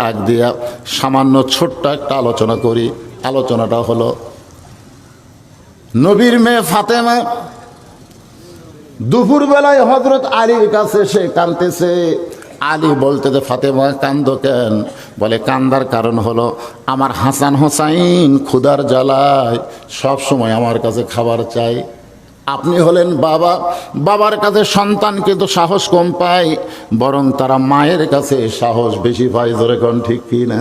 আগ দিয়া সামান্য ছোট্ট একটা আলোচনা করি। আলোচনাটা হলো নবীর মেয়ে ফাতেমা দুপুর বেলায় হযরত আলীর কাছে সে কাঁদতেছে। আলী বলতেছে, ফাতেমা কান্দো কেন? বলে, কান্দার কারণ হলো আমার হাসান হোসাইন ক্ষুধার জ্বালায় সব সময় আমার কাছে খাবার চাই। আপনি হলেন বাবা, বাবার কাছে সন্তান কিন্তু সাহস কম পায়, বরং তারা মায়ের কাছে সাহস বেশি পায়। জোরে কোন ঠিক কি না?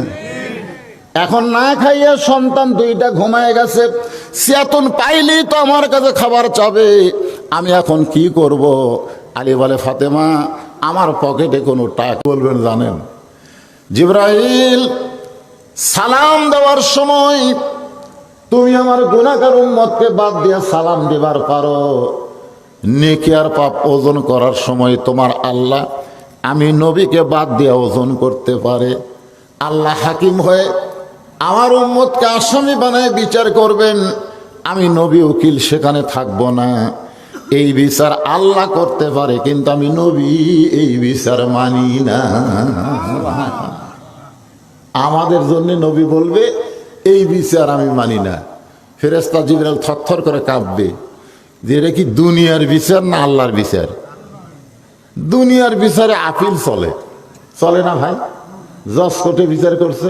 এখন না খাইয়ে সন্তান দুইটা ঘুমায় গেছে, চেতন পাইলেই তো আমার কাছে খাবার চাবে, আমি এখন কি করব? আলী বলে, ফাতেমা আমার পকেটে কোনো টাকা। বলবেন জানেন, জিবরাইল সালাম দেওয়ার সময় তুমি আমার গুনাহগার উম্মতকে বাদ দিয়ে সালাম দিবার পারো, নেকি আর পাপ ওজন করার সময় তোমার আল্লাহ আমি নবীকে বাদ দিয়ে ওজন করতে পারে। আল্লাহ হাকিম হয়ে আমার উম্মতকে আসামি বানায় বিচার করবেন, আমি নবী উকিল সেখানে থাকবো না। এই বিচার আল্লাহ করতে পারে, কিন্তু আমি নবী এই বিচার মানি না। আমাদের জন্য নবী বলবে এই বিচার আমি মানি না। ফেরেশতা জিবরাইল থরথর করে কাঁপবে যে এটা কি দুনিয়ার বিচার না আল্লাহর বিচার? দুনিয়ার বিচারে আপিল চলে, চলে না ভাই? জজ কোর্টে বিচার করছে,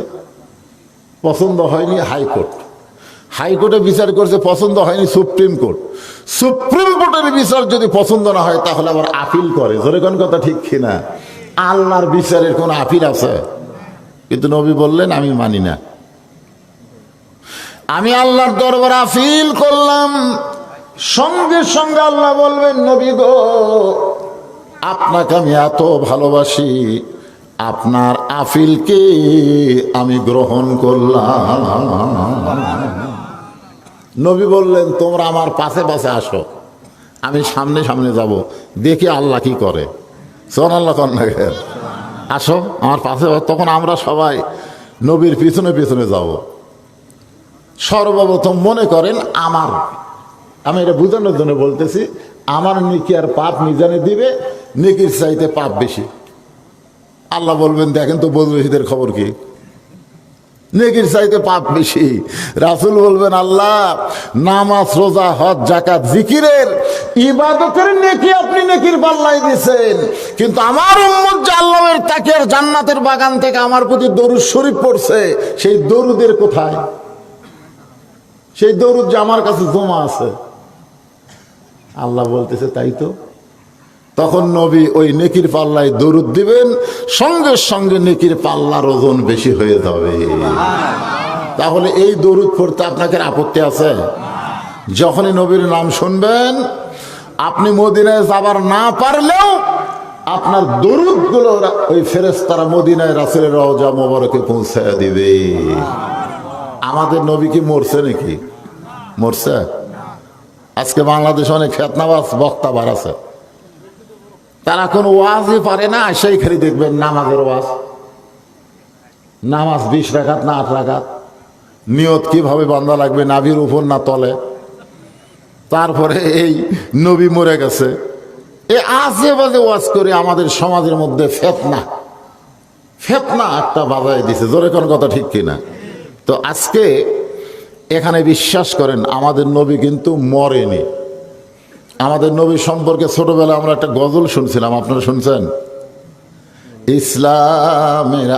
পছন্দ হয়নি হাইকোর্ট, হাইকোর্টে বিচার করছে, পছন্দ হয়নি সুপ্রিম কোর্ট, সুপ্রিম কোর্টের বিচার যদি পছন্দ না হয় তাহলে আবার আপিল করে। জোরে কোন কথা ঠিক কিনা? আল্লাহর বিচারের কোন আপিল আছে? কিন্তু নবী বললেন আমি মানি না, আমি আল্লাহর দরবারে আপিল করলাম। সঙ্গে সঙ্গে আল্লাহ বলবেন, নবী গো আপনাকে আমি এত ভালোবাসি, আপনার আপিলকে আমি গ্রহণ করলাম। নবী বললেন, তোমরা আমার পাশে পাশে আসো, আমি সামনে সামনে যাব, দেখি আল্লাহ কি করে। সোন আল্লাহ কন্যা আসো আমার পাশে। তখন আমরা সবাই নবীর পিছনে পিছনে যাব। সর্বপ্রথম মনে করেন আমার, আমি এটা বোঝানোর জন্য বলতেছি, আমার নেকি আর পাপ মিজানে দিবে, নেকির চাইতে পাপ বেশি। আল্লাহ বলবেন, দেখেন তো বদবেশীদের খবর কি, নেকির চাইতে পাপ বেশি। রাসূল বলবেন, আল্লাহ নামাজ রোজা হজ যাকাত জিকিরের ইবাদতের নেকি আপনি নেকির পাল্লায় দিয়েছেন, কিন্তু আমার উম্মত যে আল্লাহর তাকিয়ার জান্নাতের বাগান থেকে আমার প্রতি দরুদ শরীফ পড়ছে, সেই দরুদের কোথায়? সেই দরুদ যে আমার কাছে জমা আছে। আল্লাহ বলতেছে, তাই তো। তখন নবী ওই নেকির পাল্লায় দরুদ দিবেন, সঙ্গে সঙ্গে নেকির পাল্লার ওজন বেশি হয়ে যাবে। তাহলে এই দরুদ পড়তে আপনাকে আপত্তি আছে? যখনই নবীর নাম শুনবেন, আপনি মদিনায় যাবার না পারলেও আপনার দরুদগুলো ওই ফেরেশতারা মদিনায় রাসূলের রওজা মোবারকে পৌঁছায় দিবে। আমাদের নবী কি মরছে নাকি? মরছে? আজকে বাংলাদেশে অনেক ফেতনাবাজ বক্তা বার আছে, তারা কোনো ওয়াজই পারে না, সেই খালি দেখবেন নামাজের ওয়াজ। নামাজ 20 রাকাত না 8 রাকাত, নিয়ত কিভাবে বান্ধা লাগবে, নাভির উপর না তলে। তারপরে এই নবী মরে গেছে, এই আজে বাজে ওয়াজ করে আমাদের সমাজের মধ্যে ফেতনা ফেতনা একটা বাজায় দিছে। জোরে কোন কথা ঠিক কিনা? তো আজকে এখানে বিশ্বাস করেন, আমাদের নবী কিন্তু মরেনি। আমাদের নবী সম্পর্কে ছোটবেলায় আমরা একটা গজল শুনছিলাম, আপনারা শুনছেন? ইসলামের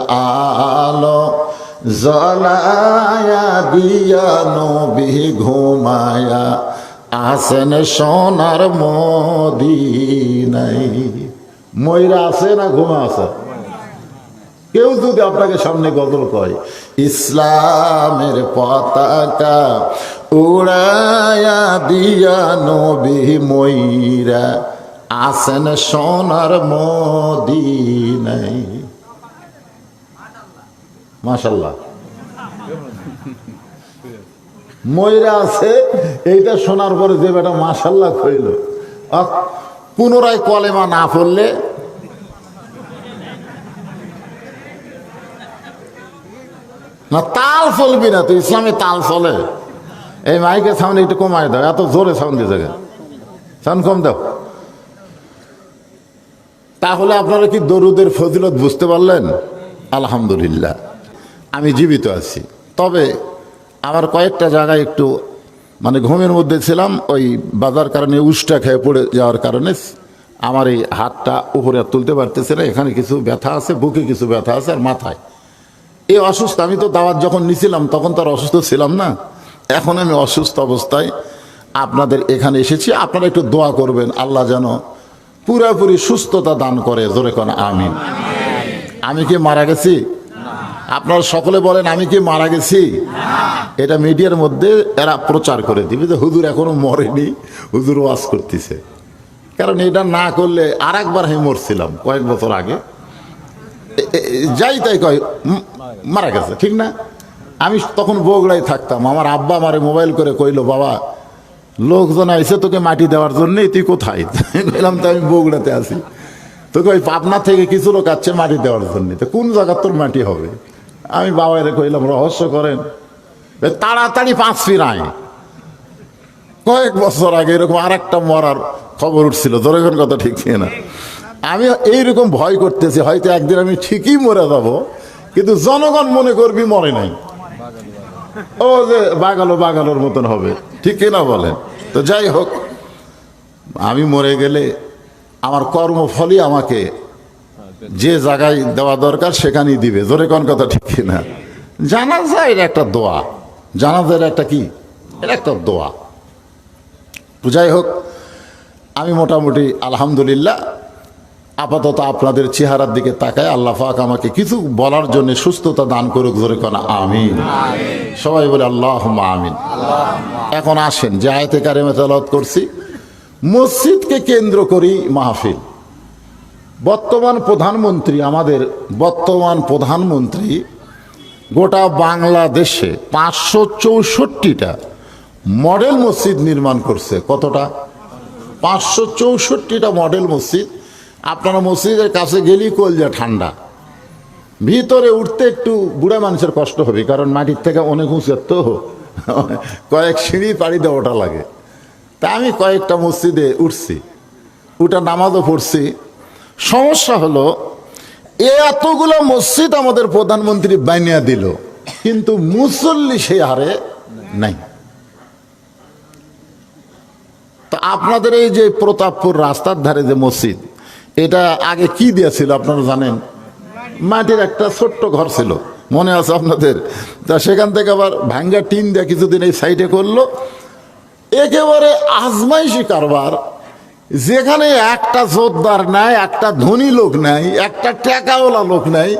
আলো জ্বলায়া দিয়া নবী ঘুমায়া আসেন সোনার মদিনায়। ময়রা আছে না ঘুমা আছে? কেউ যদি আপনাকে সামনে গজল কয়, ইসলামের পতাকা উড়ায়া দিয়া নবী ময়রা আসেন সোনার মদিনায়। মাশাআল্লাহ, ময়রা আছে, এইটা শোনার পরে যে বেটা মাশাআল্লাহ কইল, পুনরায় কলেমা না পড়লে না, তাল চলবি না। তো ইসলামে তাল চলে। এই মাইকের সাউন্ড একটু কমায় দাও, এত জোরে সাউন্ড দিতে, সাউন্ড কম দাও। তাহলে আপনারা কি দরুদের ফজিলত বুঝতে পারলেন? আলহামদুলিল্লাহ আমি জীবিত আছি। তবে আমার কয়েকটা জায়গায় একটু মানে ঘুমের মধ্যে ছিলাম, ওই বাজার কারণে উষ্টা খেয়ে পড়ে যাওয়ার কারণে আমার এই হাতটা উপরে আর তুলতে পারতেছে না। এখানে কিছু ব্যথা আছে, বুকে কিছু ব্যথা আছে, আর মাথায় এই অসুস্থ। আমি তো দাওয়াত যখন নিছিলাম তখন তো আর অসুস্থ ছিলাম না, এখন আমি অসুস্থ অবস্থায় আপনাদের এখানে এসেছি। আপনারা একটু দোয়া করবেন, আল্লাহ যেন পুরোপুরি সুস্থতা দান করে। জোরে কোন আমিন। আমি কি মারা গেছি? আপনারা সকলে বলেন আমি কি মারা গেছি? এটা মিডিয়ার মধ্যে এরা প্রচার করে দিবে যে হুজুর এখনো মরেনি, হুজুর ওয়াজ করতেছে। কারণ এটা না করলে আর একবার আমি মরছিলাম কয়েক বছর আগে, যাই তাই কয় মারা গেছে, ঠিক না? আমি তখন বগুড়ায় থাকতাম, আমার আব্বা আমারে মোবাইল করে কইলো, বাবা লোকজন আইসে তোকে মাটি দেওয়ার জন্যই, তুই কোথায়? বললাম তো আমি বগুড়াতে আছি। তোকে ওই পাবনা থেকে কিছু লোক আসছে মাটি দেওয়ার জন্য, তো কোন জায়গার তোর মাটি হবে? আমি বাবারে কইলাম রহস্য করেন, তাড়াতাড়ি 5 ফির আয়। কয়েক বছর আগে এরকম আর একটা মরার খবর উঠছিল, যখন কথা ঠিক না। আমি এইরকম ভয় করতেছি হয়তো একদিন আমি ঠিকই মরে যাব, কিন্তু জনগণ মনে করবি মরে নাই, ও যে বাগালোর মতন হবে, ঠিক কিনা বলেন? তো যাই হোক, আমি মরে গেলে আমার কর্মফলই আমাকে যে জায়গায় দেওয়া দরকার সেখানেই দিবে। জোরে কোন কথা ঠিক কিনা? জানাজা এটা একটা দোয়া, জানাজার একটা কি, এটা একটা দোয়া। যাই হোক, আমি মোটামুটি আলহামদুলিল্লাহ আপাতত আপনাদের চেহারার দিকে তাকায় আল্লাহ পাক আমাকে কিছু বলার জন্য সুস্থতা দান করুক। জোরে কোন আমিন। সবাই বলে আল্লাহুম্মা আমিন। এখন আসেন যে আয়াতে কারিমা তেলাওয়াত করছি, মসজিদকে কেন্দ্র করেই মাহফিল। বর্তমান প্রধানমন্ত্রী, আমাদের বর্তমান প্রধানমন্ত্রী গোটা বাংলাদেশে 564টা মডেল মসজিদ নির্মাণ করছে। কতটা? 564টা মডেল মসজিদ। আপনারা মসজিদের কাছে গেলেই কলজা ঠান্ডা, ভিতরে উঠতে একটু বুড়া মানুষের কষ্ট হবে, কারণ মাটির থেকে অনেক উঁচু, তো কয়েক সিঁড়ি পাড়ি দেওয়াটা লাগে। তা আমি কয়েকটা মসজিদে উঠছি, ওটা নামাজও পড়ছি। সমস্যা হলো এতগুলো মসজিদ আমাদের প্রধানমন্ত্রী বানিয়ে দিল, কিন্তু মুসল্লি সেই হারে নাই। তো আপনাদের এই যে প্রতাপপুর রাস্তার ধারে যে মসজিদ, এটা আগে কি দিয়েছিল আপনারা জানেন? মাটির একটা ছোট্ট ঘর ছিল, মনে আছে আপনাদের? তা সেখান থেকে আবার ভাঙ্গা টিন দিয়ে কিছুদিন এই সাইডে করলো। একেবারে আজমাইশি কারবার, যেখানে একটা জোরদার নাই, একটা ধনী লোক নাই, একটা টাকাওয়ালা লোক নাই,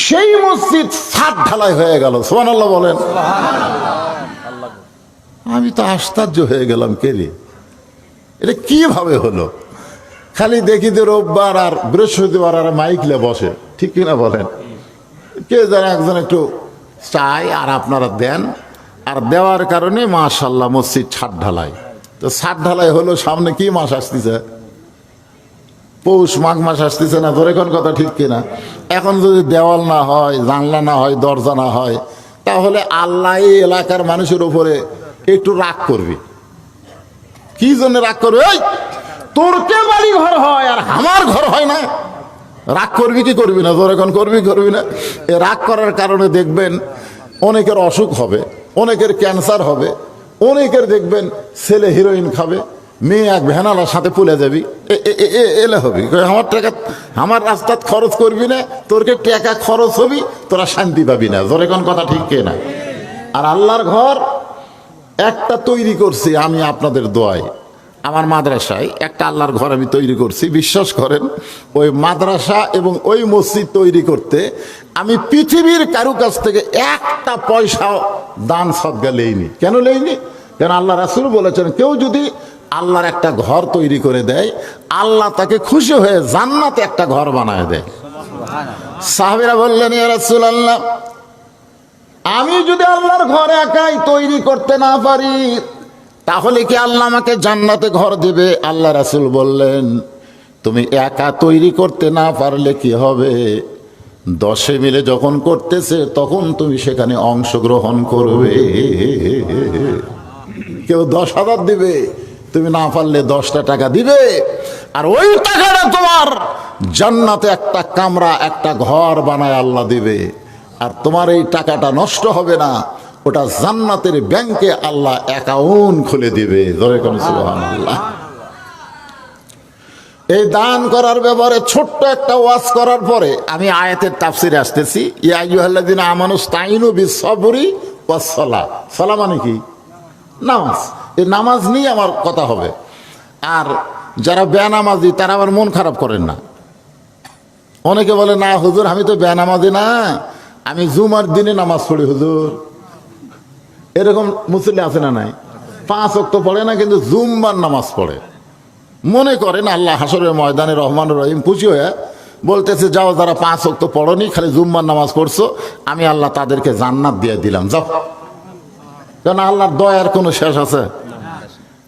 সেই মসজিদ ছাদ ঢালাই হয়ে গেল। সুবহানাল্লাহ বলেন। আমি তো আশ্চর্য হয়ে গেলাম, কে রে এটা কিভাবে হলো? খালি দেখি যে রোববার আর বৃহস্পতিবার আর মাইকলে বসে, ঠিক কিনা বলেন? কে যেন একজন একটু চায় আর আপনারা দেন, আর দেওয়ার কারণে মাশাআল্লাহ মসজিদ ছাদ ঢালাই। তো ছাদ ঢালাই হলো, সামনে কি মাস আসতেছে? পৌষ মাঘ মাস আসতেছে না? ধরে কোন কথা ঠিক কিনা? এখন যদি দেওয়াল না হয়, জানলা না হয়, দরজা না হয়, তাহলে আল্লাহ এই এলাকার মানুষের উপরে একটু রাগ করবে। কি জন্য রাগ করবে? ওই তোর কে বাড়ি ঘর হয় আর আমার ঘর হয় না? রাগ করবি কি করবি না? ধরে কোন করবি না? এ রাগ করার কারণে দেখবেন অনেকের অসুখ হবে, অনেকের ক্যান্সার হবে, অনেকের দেখবেন ছেলে হিরোইন খাবে, মেয়ে এক ভ্যানালার সাথে পুলে যাবি, এলে হবি। আমার টাকা আমার রাস্তাত খরচ করবি না, তোরকে টাকা খরচ হবি, তোরা শান্তি পাবি না। জোরে কোন কথা ঠিক কে না? আর আল্লাহর ঘর একটা তৈরি করছি আমি আপনাদের দোয়ায়, আমার মাদ্রাসায় একটা আল্লাহর ঘর আমি তৈরি করছি। বিশ্বাস করেন, ওই মাদ্রাসা এবং ওই মসজিদ তৈরি করতে আমি পৃথিবীর কারো কাছ থেকে একটা পয়সাও দান সদকা লেইনি। কেন লেইনি? কেন আল্লাহ রাসূল বলেছেন, কেউ যদি আল্লাহর একটা ঘর তৈরি করে দেয়, আল্লাহ তাকে খুশি হয়ে জান্নাতে একটা ঘর বানায় দেয়। সাহাবীরা বললেন, ইয়া রাসূলুল্লাহ, আমি যদি আল্লাহর ঘর একাই তৈরি করতে না পারি, তাহলে কি আল্লাহ আমাকে জান্নাতে ঘর দেবে? আল্লাহ রাসূল বললেন, তুমি একা তৈরি করতে না পারলে কি হবে, 10 মিলে যখন করতেছে তখন তুমি সেখানে অংশগ্রহণ করবে। কেউ 10,000 দিবে, তুমি না পারলে 10টা টাকা দিবে, আর ওই টাকাটা তোমার জান্নাতে একটা কামরা, একটা ঘর বানায় আল্লাহ দিবে। আর তোমার এই টাকাটা নষ্ট হবে না, ওটা জান্নাতের ব্যাংকে আল্লাহ অ্যাকাউন্ট খুলে দিবে। জোরে কোন সুবহানাল্লাহ। এই দান করার ব্যাপারে ছোট্ট একটা ওয়াজ করার পরে আমি আয়াতের তাফসিরে আসতেছি। ইয়া আইয়ুহাল্লাযিনা আমানুস্তাঈনু বিস-সাবরি ওয়াস-সালাহ। সালাহ মানে কি? নামাজ। এই নামাজ নিয়ে আমার কথা হবে। আর যারা বেনামাজি তারা আবার মন খারাপ করেন না। অনেকে বলে, না হুজুর আমি তো বেনামাজি না, আমি জুমার দিনে নামাজ পড়ি হুজুর। এরকম মুসল্লি আছে না নাই? 5 ওয়াক্ত পড়ে না, কিন্তু জুম্মার নামাজ পড়ে। মনে করেন আল্লাহ হাসরের ময়দানে রহমানুর রহিম খুশি হয়ে বলতেছে, যাও যারা 5 ওয়াক্ত পড়নি, খালি জুম্মার নামাজ পড়ছো, আমি আল্লাহ তাদেরকে জান্নাত দিয়ে দিলাম, যাও। কারণ আল্লাহর দয়ার কোনো শেষ আছে?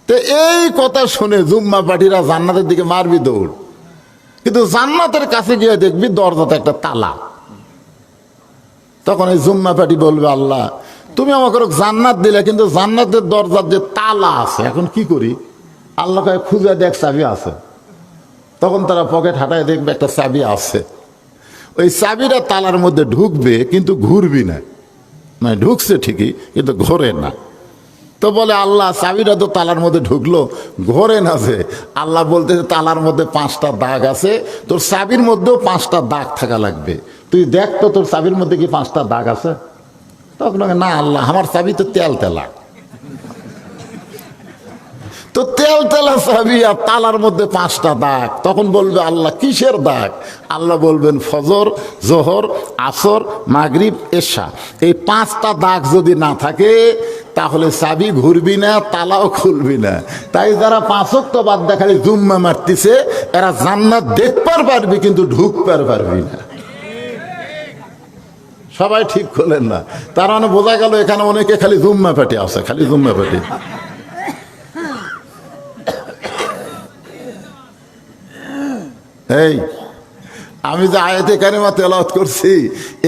তো এই কথা শুনে জুম্মা পার্টিরা জান্নাতের দিকে মারবি দৌড়, কিন্তু জান্নাতের কাছে গিয়ে দেখবি দরজাতে একটা তালা। তখন এই জুম্মা পার্টি বলবে, আল্লাহ তুমি আমাকে জান্নাত দিলে, কিন্তু জান্নাতের দরজার যে তালা আছে, এখন কি করি? আল্লাহ কয়, খুঁজে দেখ চাবি আছে। তখন তারা পকেট হাঁটায় দেখবে একটা চাবি আছে। ওই চাবিটা তালার মধ্যে ঢুকবে, কিন্তু ঘুরবি না। মানে ঢুকছে ঠিকই, কিন্তু ঘোরে না। তো বলে, আল্লাহ চাবিটা তো তালার মধ্যে ঢুকলো, ঘোরে না যে। আল্লাহ বলতেছে, তালার মধ্যে 5টা দাগ আছে, তোর চাবির মধ্যেও 5টা দাগ থাকা লাগবে। তুই দেখ তো তোর চাবির মধ্যে কি 5টা দাগ আছে? তখন না আল্লাহ, আমার চাবি তো তেল তেলা। তো তেল তেলা চাবি আর তালার মধ্যে 5টা দাগ। তখন বলবে, আল্লাহ কিসের দাগ? আল্লাহ বলবেন, ফজর, জোহর, আসর, মাগরিব, এশা। এই 5টা দাগ যদি না থাকে তাহলে চাবি ঘুরবি না, তালাও খুলবি না। তাই যারা 5 ওয়াক্ত বাদ দেখালে জুম্মা মারতিছে, এরা জান্নাত দেখবার পারবি, কিন্তু ঢুকবার পারবি না। সবাই ঠিক করলেন না? তার মানে বোঝা গেল এখানে অনেকে খালি জুম্মা পাটি আছে, খালি জুম্মা পাটি। এই আমি যে আয়াতে কারিমা তেলাওয়াত করছি,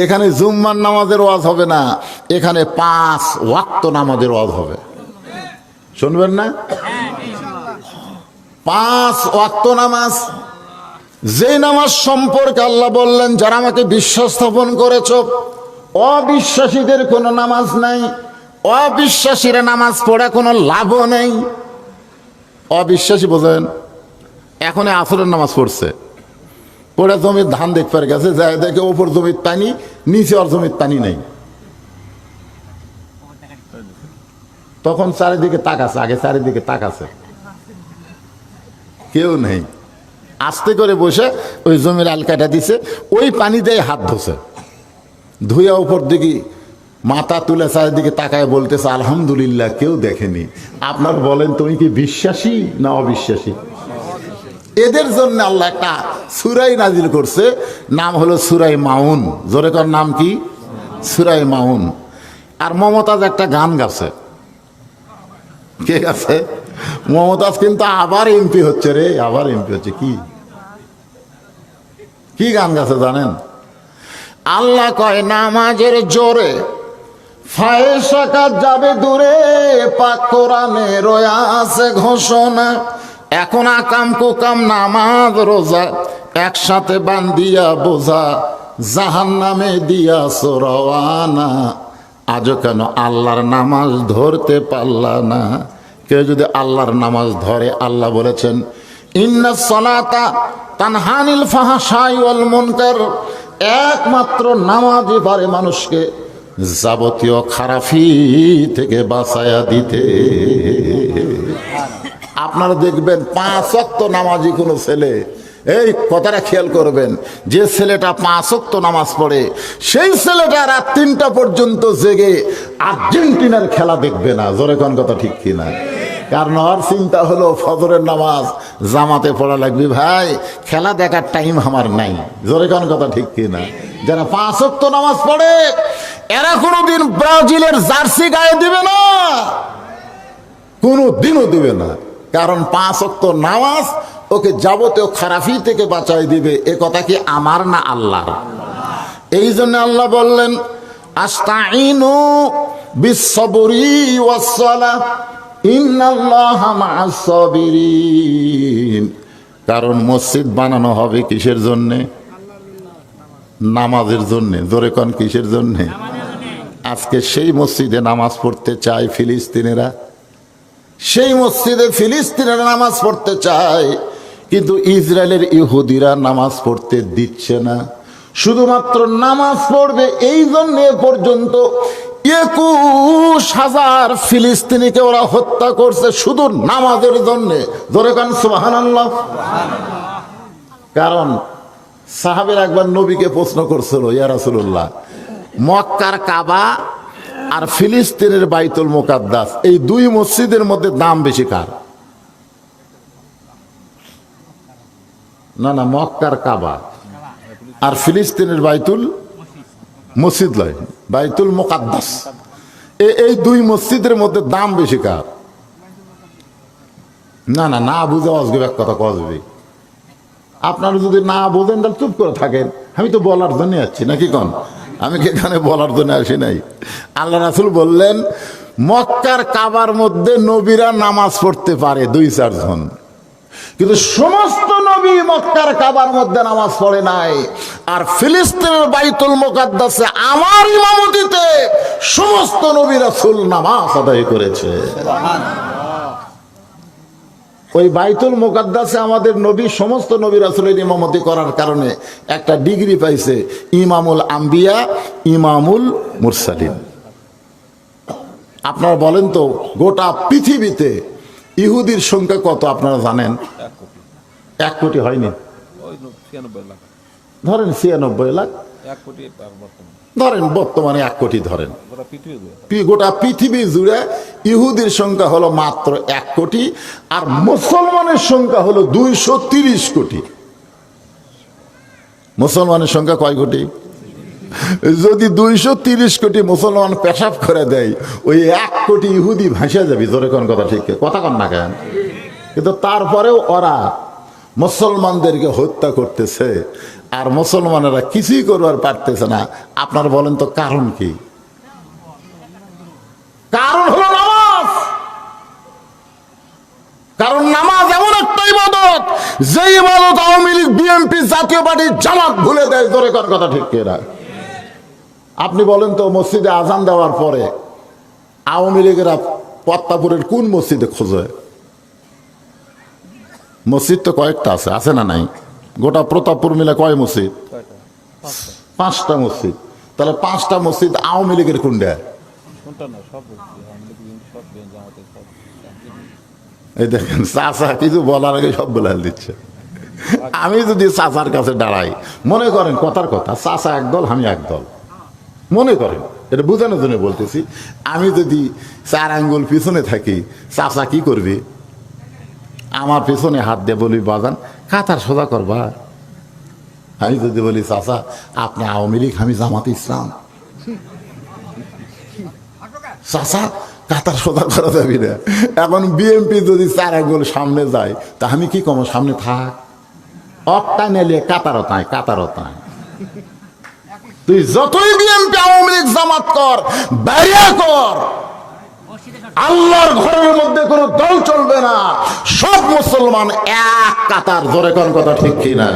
এখানে জুম্মার নামাজের ওয়াজ হবে না, এখানে 5 ওয়াক্ত নামাজের ওয়াজ হবে। শুনবেন না? 5 ওয়াক্ত নামাজ, যে নামাজ সম্পর্কে আল্লাহ বললেন, যারা আমাকে বিশ্বাস স্থাপন করেছ, অবিশ্বাসীদের কোনো নামাজ নাই, অবিশ্বাসীরা নামাজ পড়ে কোনো লাভও নেই। অবিশ্বাসী বোঝেন? এখন আসরের নামাজ পড়ছে, পড়ে জমির ধান দেখবার গেছে, যায় দেখে ওপর জমির পানি, নিচে আর জমির পানি নেই। তখন চারিদিকে তাকাছে, আগে চারিদিকে তাকাছে, কেউ নেই। আস্তে করে বসে ওই জমির আলকাটা দিছে, ওই পানি দিয়ে হাত ধোছে, ধুয়ে উপর দিকে মাথা তুলে চারিদিকে তাকায় বলতেছে, আলহামদুলিল্লাহ কেউ দেখেনি। আপনার বলেন, তুমি কি বিশ্বাসী না অবিশ্বাসী? এদের জন্য আল্লাহ একটা সূরা নাজিল করছে, নাম হলো সূরা মাউন। জোরে কর, নাম কি? সূরা মাউন। আর মমতাজ একটা গান গাছে। কে গাছে? মমতাজ। কিন্তু আবার এমপি হচ্ছে রে, আবার এমপি হচ্ছে। কি গান গাছে জানেন? আল্লাহ কয়, নামাজের জোরে ফায়েসা কাজ যাবে দূরে, পাক কোরআনে রয়া আছে ঘোষণা। এখন আকাম কুকাম নামাজ রোজা একসাথে বান্দিয়া বোঝা, জাহান্নামে দিয়া রওয়ানা। আজও কেন আল্লাহর নামাজ ধরতে পারলা না? কেউ যদি আল্লাহর নামাজ ধরে, আল্লাহ বলেছেন, ইন্নাস সালাতা তানহানিল ফাহশাই ওয়াল মুনকার। একমাত্র নামাজই পারে মানুষকে যাবতীয় খারাপি থেকে বাঁচায়া দিতে। আপনারা দেখবেন 5 ওয়াক্ত নামাজি কোনো ছেলে, এই কথাটা খেয়াল করবেন, যে ছেলেটা 5 ওয়াক্ত নামাজ পড়ে, সেই ছেলেটা রাত 3টা পর্যন্ত জেগে আর্জেন্টিনার খেলা দেখবে না। জোরে কোন কথা ঠিক কিনা? কারণ ওর চিন্তা হলো ফজরের নামাজ জামাতে পড়া লাগবে, ভাই খেলা দেখার টাইম আমার নাই। জোরে কোন কথা ঠিক কিনা? যারা 5 ওয়াক্ত নামাজ পড়ে, এরা কোনোদিন ব্রাজিলের জার্সি গায়ে দিবে না, কোনোদিনও দিবে না। কারণ 5 ওয়াক্ত নামাজ ওকে যাবতীয় খারাপি থেকে বাঁচাই দিবে। এ কথা কি আমার না আল্লাহর? এই জন্য আল্লাহ বললেন, আস্তাইনু বিস-সাবরি ওয়াস-সালাহ ইন্নাল্লাহা মা'আস-সাবিরিন। কারণ মসজিদ বানানো হবে কিসের জন্যে? নামাজের জন্যে। জোরে কোন কিসের জন্যে? আজকে সেই মসজিদে নামাজ পড়তে চায় ফিলিস্তিনিরা, সেই মসজিদে ফিলিস্তিনিরা নামাজ পড়তে চায়, কিন্তু ইসরায়েলের ইহুদিরা নামাজ পড়তে দিচ্ছে না। শুধুমাত্র নামাজ পড়বে এই জন্য পর্যন্ত 21,000 ফিলিস্তিনিকে ওরা হত্যা করছে শুধু নামাজের জন্য। ধরে কান সুবহানাল্লাহ। কারণ সাহাবের একবার নবীকে প্রশ্ন করছিল, ইয়া রাসূলুল্লাহ, মক্কার কাবা আর ফিলিস্তিনের বাইতুল মুকাদ্দাস এই দুই মসজিদের মধ্যে দাম বেশি কার? না না, মক্কার কাবা আর ফিলিস্তিনের বাইতুল মসজিদ লয়, বাইতুল মুকাদ্দাস, এই দুই মসজিদের মধ্যে দাম বেশি কার? না না, না বুঝে আসবে এক কথা কসবে। আপনারা যদি না বোঝেন তাহলে চুপ করে থাকেন। আমি তো বলার জন্য আছি নাকি কন? আমি কি এখানে বলার জন্য আসি নাই? আল্লাহ রাসূল বললেন মক্কার কাবার মধ্যে নবীরা নামাজ পড়তে পারে 2-4 জন, কিন্তু সমস্ত নবী মক্কার কাবার মধ্যে নামাজ পড়ে নাই। আর ফিলিস্তিনের বাইতুল মুকাদ্দাসে আমার ইমামতিতে সমস্ত নবী রাসূল নামাজ আদায় করেছে। ওই বাইতুল মুকাদ্দাসে আমাদের নবী সমস্ত নবী রাসূলের ইমামতি করার কারণে একটা ডিগ্রি পাইছে, ইমামুল আম্বিয়া, ইমামুল মুরসালিন। আপনারা বলেন তো গোটা পৃথিবীতে ইহুদির সংখ্যা কত আপনারা জানেন? 1 কোটি হয়নি, ধরেন 96 লাখ, ধরেন বর্তমানে 1 কোটি ধরেন। গোটা পৃথিবী জুড়ে ইহুদির সংখ্যা হলো মাত্র 1 কোটি, আর মুসলমানের সংখ্যা হলো 230 কোটি। মুসলমানের সংখ্যা কয় কোটি? যদি 230 কোটি মুসলমান পেশাব করে দেয়, ওই 1 কোটি ইহুদি ভাসে যাবে। জোরে কোন কথা, ঠিক কথা কন না কেন? কিন্তু তারপরেও ওরা মুসলমানদেরকে হত্যা করতেছে, আর মুসলমানেরা কিছুই করবার পারতেছে না। আপনার বলেন তো কারণ কি? কারণ হলো নামাজ। কারণ নামাজ এমন একটা ইবাদত, যে ইবাদত আওয়ামী লীগ, বিএনপি, জাতীয় পার্টি, জামাত ভুলে দেয়। জোরে কোন কথা, ঠিক কিনা? আপনি বলেন তো মসজিদে আজান দেওয়ার পরে আওয়ামী লীগেরা পদ্মাপুরের কোন মসজিদে খোঁজে? মসজিদ তো কয়েকটা আছে, আছে না নাই? গোটা প্রতাপপুর মিলে কয় মসজিদ? 5টা মসজিদ। তাহলে 5টা মসজিদ আওয়ামী লীগের কোনটা? এই দেখেন চাচা কিছু বলার আগে সব বলে দিচ্ছে। আমি যদি চাচার কাছে দাঁড়াই, মনে করেন কথার কথা, চাচা একদল আমি একদল, মনে করেন, এটা বোঝানোর জন্য বলতেছি। আমি যদি 4 আঙ্গুল পিছনে থাকি, চাচা কি করবে? আমার পিছনে হাত দিয়ে বলি, বাজান কাতার সোজা করবা। আমি যদি বলি চাচা আপনি আওয়ামী লীগ, আমি জামাত ইসলাম, চাচা কাতার সোজা করা যাবি না। এখন বিএনপি যদি 4 আঙ্গুল সামনে যায়, তা আমি কি কম? সামনে থাক, অকটা নেলে কাতারও তাই, কাতারও তাই। তুই যতই বিএনপি, আওয়ামী লীগ, জামাত কর, বাইরে কর, আল্লাহর ঘরের মধ্যে কোন দল চলবে না। সব মুসলমান এক কাতার। জোরে কোন কথা, ঠিক কিনা?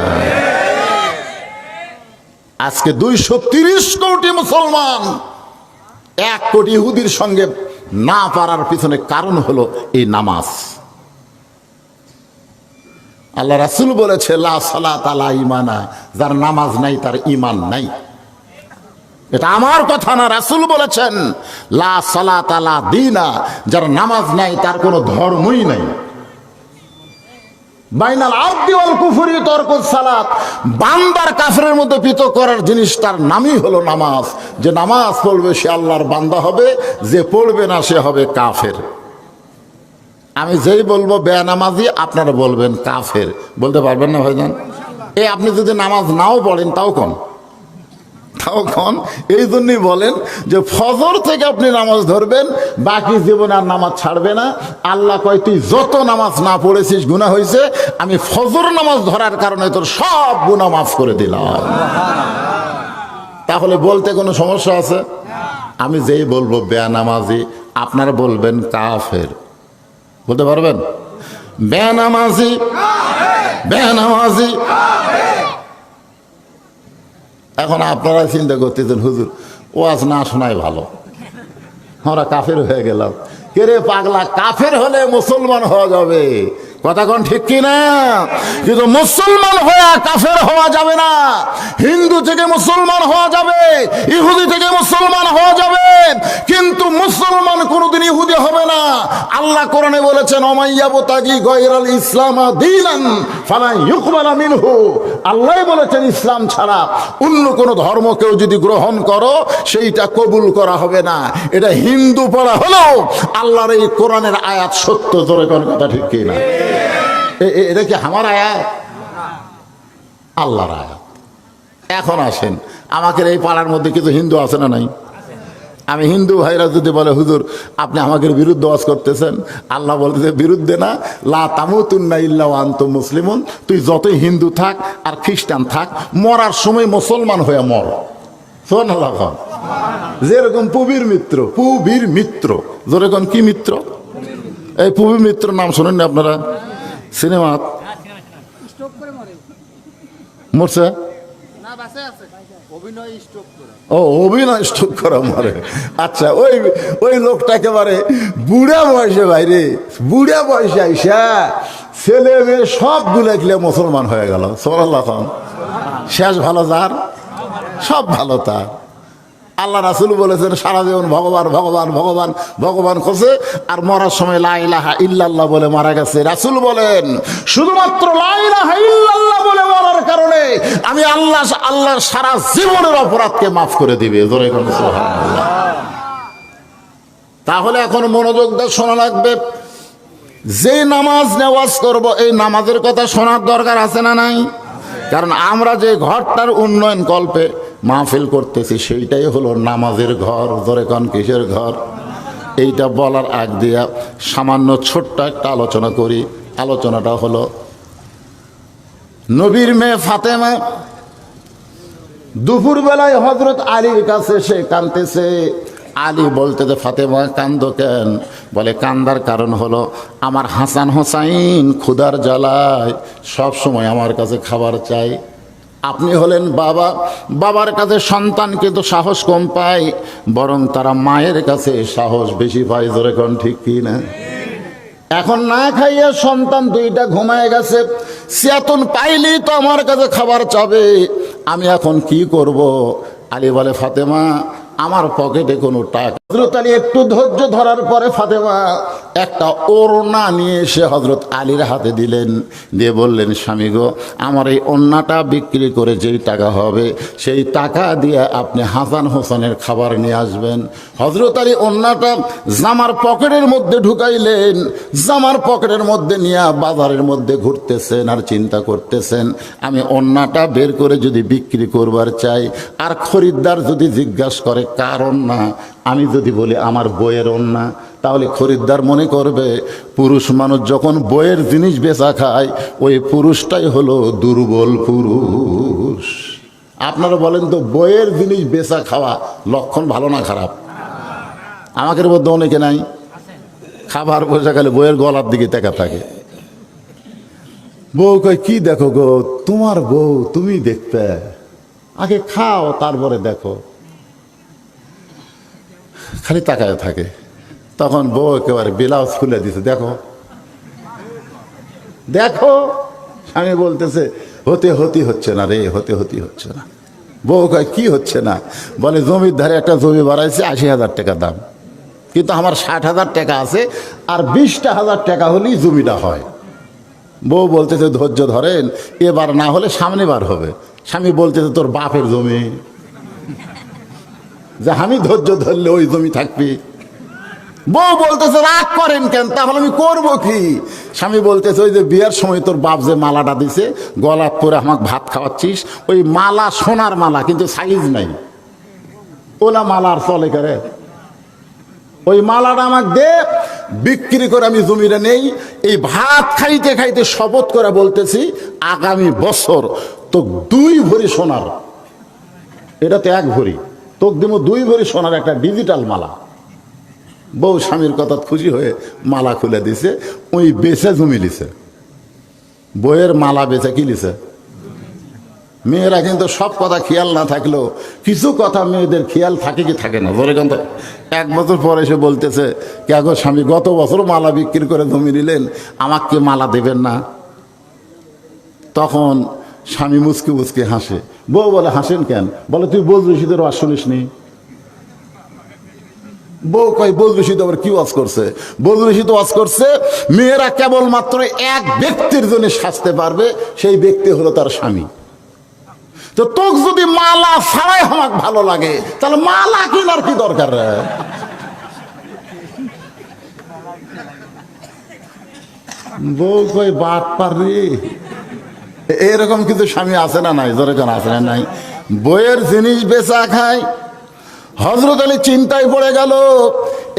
আজকে 230 কোটি মুসলমান 1 কোটি ইহুদির সঙ্গে না পারার পিছনে কারণ হলো এই নামাজ। আল্লাহ রাসূল বলেছে লা সালাতা লা ঈমানা, যার নামাজ নাই তার ঈমান নাই। এটা আমার কথা না, রাসূল বলেছেন লা সালাতা লা দীনা, যার নামাজ নাই তার কোনো ধর্মই নাই। বাইনাল আবদি ওয়াল কুফরি তারকুস সালাত, বান্দার কাফেরের মধ্যে পৃথক করার জিনিস তার নামই হলো নামাজ। যে নামাজ পড়বে সে আল্লাহর বান্দা হবে, যে পড়বে না সে হবে কাফের। আমি যেই বলবো বেনামাজি, আপনারা বলবেন কাফের, বলতে পারবেন না ভাইজান? এই আপনি যদি নামাজ নাও পড়েন তাও কোন, এই জন্যই বলেন যে ফজর থেকে আপনি নামাজ ধরবেন, বাকি জীবনে আর নামাজ ছাড়বে না। আল্লাহ কয় তুই যত নামাজ না পড়েছিস গুনাহ হয়েছে, আমি ফজর নামাজ ধরার কারণে তোর সব গুনাহ মাফ করে দিলাম। তাহলে বলতে কোনো সমস্যা আছে? আমি যেই বলবো বেনামাজি, আপনারা বলবেন কাফের, বলতে পারবেন? বেনামাজি বেনামাজি। এখন আপনারা চিন্তা করতেছেন হুজুর ওয়াজ না শোনাই ভালো, আমরা কাফের হয়ে গেলাম। কে রে পাগলা, কাফের হলে মুসলমান হওয়া যাবে, কথা কোন ঠিক কিনা? কিন্তু মুসলমান হয়ে কাফের হওয়া যাবে না। হিন্দু থেকে মুসলমান হওয়া যাবে, ইহুদি থেকে মুসলমান হওয়া যাবে, কিন্তু মুসলমান কোনোদিন ইহুদি হবে না। আল্লাহ কোরআনে বলেছেন ওমাইয়াবতাগি গায়রাল ইসলাম দীনান ফালা ইউকবালা মিনহু। আল্লাহ বলেছেন ইসলাম ছাড়া অন্য কোনো ধর্ম কেউ যদি গ্রহণ করো সেইটা কবুল করা হবে না। এটা হিন্দু পড়া হলেও আল্লাহর এই কোরআনের আয়াত সত্য, জোরে কোন কথা ঠিক কিনা? এটা কি আমার আয়াত? আল্লাহর আয়াত। এখন আসেন, আমাকে এই পাড়ার মধ্যে কিছু হিন্দু আছে না নাই? আমি হিন্দু ভাইরা যদি বলে হুজুর আপনি আমাকে বিরুদ্ধে ওয়াজ করতেছেন, আল্লাহ বলতেছে বিরুদ্ধে না, লা তামুতুন্না ইল্লা ওয়া আনতুম মুসলিমুন। তুই যতই হিন্দু থাক আর খ্রিস্টান থাক, মরার সময় মুসলমান হয়ে মর। সুবহানাল্লাহ। যেরকম পুবীর মিত্র, পুবীর মিত্র, যেরকম কি মিত্র, এই পুবীর মিত্র নাম শোনেন না আপনারা? সিনেমা মরছে, ও অভিনয় স্ট্রোক করা মরে। আচ্ছা, ওই ওই লোকটা একেবারে বুড়া বয়সে, বাইরে বুড়া বয়সে আইসা ছেলে মেয়ে সব গুলে মুসলমান হয়ে গেল। সুবহানাল্লাহ। শেষ ভালো যার, সব ভালো তার। আল্লাহ রাসূল বলেছেন সারা জীবন ভগবান ভগবান ভগবান ভগবান করছে, আর মরার সময় লা ইলাহা ইল্লাল্লাহ বলে মারা গেছে। রাসূল বলেন শুধুমাত্র লা ইলাহা ইল্লাল্লাহ বলে মরার কারণে আমি আল্লাহর সারা জীবনের অপরাধকে মাফ করে দিবে। জোরে কোন সুবহানাল্লাহ। তাহলে এখন মনোযোগ দিয়ে শোনা লাগবে। যে নামাজ নেওয়াজ করব এই নামাজের কথা শোনার দরকার আছে না নাই? কারণ আমরা যে ঘরটার উন্নয়ন কল্পে মাহফিল করতেছি সেইটাই হলো নামাজের ঘর। জোরে কোন কিসের ঘর? এইটা বলার আগ দিয়া সামান্য ছোট্ট একটা আলোচনা করি। আলোচনাটা হলো নবীর মেয়ে ফাতেমা দুপুরবেলায় হযরত আলীর কাছে সে কাঁদতেছে। আলী বলতেছে ফাতেমা কান্দো কেন? বলে কান্দার কারণ হলো আমার হাসান হোসাইন ক্ষুধার জ্বালায় সব সময় আমার কাছে খাবার চাই। আপনি হলেন বাবা, বাবার কাছে সন্তান কিন্তু সাহস কম পায়, বরং তারা মায়ের কাছে সাহস বেশি পায়। জোরে কোন ঠিক কি না? এখন না খাইয়া সন্তান দুইটা ঘুমায় গেছে, চেতন পাইলেই তো আমার কাছে খাবার চাবে, আমি এখন কি করব? আলী বলে ফাতেমা আমার পকেটে কোনো টাকা। হযরত আলী একটু ধৈর্য ধরার পরে ফাতেমা একটা ওড়না নিয়ে এসে হযরত আলীর হাতে দিলেন, দিয়ে বললেন স্বামী গো, আমার এই ওড়নাটা বিক্রি করে যেই টাকা হবে সেই টাকা দিয়ে আপনি হাসান হোসেনের খাবার নিয়ে আসবেন। হযরত আলী ওড়নাটা জামার পকেটের মধ্যে ঢুকাইলেন, জামার পকেটের মধ্যে নিয়ে বাজারের মধ্যে ঘুরতেছেন আর চিন্তা করতেছেন আমি ওড়নাটা বের করে যদি বিক্রি করবার চাই, আর খরিদ্দার যদি জিজ্ঞাসা করে কার ওড়না, আমি যদি বলি আমার বইয়ের ওড়না, তাহলে খরিদ্দার মনে করবে পুরুষ মানুষ যখন বইয়ের জিনিস বেচা খায় ওই পুরুষটাই হলো দুর্বল পুরুষ। আপনারা বলেন তো বইয়ের জিনিস বেচা খাওয়া লক্ষণ ভালো না খারাপ? আমাদের মধ্যে অনেকে নাই, খাবার বসে খালে বইয়ের গলার দিকে দেখা থাকে। বউ কয় কি দেখো গো, তোমার বউ তুমি দেখতে, আগে খাও তারপরে দেখো। খালি তাকায় থাকে। তখন বউ একেবারে ব্লাউজ খুলে দিছে, দেখো দেখো। স্বামী বলতেছে হতে হচ্ছে না রে, হতে হচ্ছে না। বউ কয় কি হচ্ছে না? বলে জমির ধারে একটা জমি বাড়াইছে 80,000 টাকা দাম, কিন্তু আমার 60,000 টাকা আছে, আর 20,000 টাকা হলেই জমিটা হয়। বউ বলতেছে ধৈর্য ধরেন, এবার না হলে সামনে বার হবে। স্বামী বলতেছে তোর বাপের জমি, যে আমি ধৈর্য ধরলে ওই জমি থাকবি। বউ বলতেছে রাগ করেন কেন, তাহলে আমি করবো কি? স্বামী বলতেছে ওই যে বিয়ের সময় তোর বাপ যে মালাটা দিছে গলা পরে আমাকে ভাত খাওয়াচ্ছিস, ওই মালা সোনার মালা কিন্তু সাইজ নাই, ওলা মালা আর চলে করে, ওই মালাটা আমাকে দে, বিক্রি করে আমি জমিটা নেই। এই ভাত খাইতে খাইতে শপথ করে বলতেছি আগামী বছর তো 2 ভরি সোনার, এটাতে 1 ভরি, তোকে দেবো 2 ভরি সোনার একটা ডিজিটাল মালা। বউ স্বামীর কথা খুশি হয়ে মালা খুলে দিছে, ওই বেচে জমি লিছে। বইয়ের মালা বেচে কি লিছে। মেয়েরা কিন্তু সব কথা খেয়াল না থাকলেও কিছু কথা মেয়েদের খেয়াল থাকে কি থাকে না। বলে কিন্তু 1 বছর পরে এসে বলতেছে, কে গো স্বামী, গত বছর মালা বিক্রি করে জমি নিলেন, আমাকে মালা দেবেন না? তখন স্বামী মুচকি মুচকি হাসে। বউ বলে, হাসেন কেন? বলে, তুই বজরশিদের ওয়াজ শুনিস নি? বউ কয়, বজরশিদ আবার কি ওয়াজ করছে? বজরশিদ ওয়াজ করছে মেয়েরা কেবলমাত্র এক ব্যক্তির জন্য সাজতে পারবে, সেই ব্যক্তি হলো তার স্বামী। তো তোকে যদি মালা ছাড়াই আমাকে ভালো লাগে, তাহলে মালা কেনার কি দরকার রে? বউ কই, বাট পারি। এরকম কিন্তু স্বামী আছে না নাই? জোরে কেন আছে না নাই? বইয়ের জিনিস বেচা খায়। হযরত আলী চিন্তায় পড়ে গেল,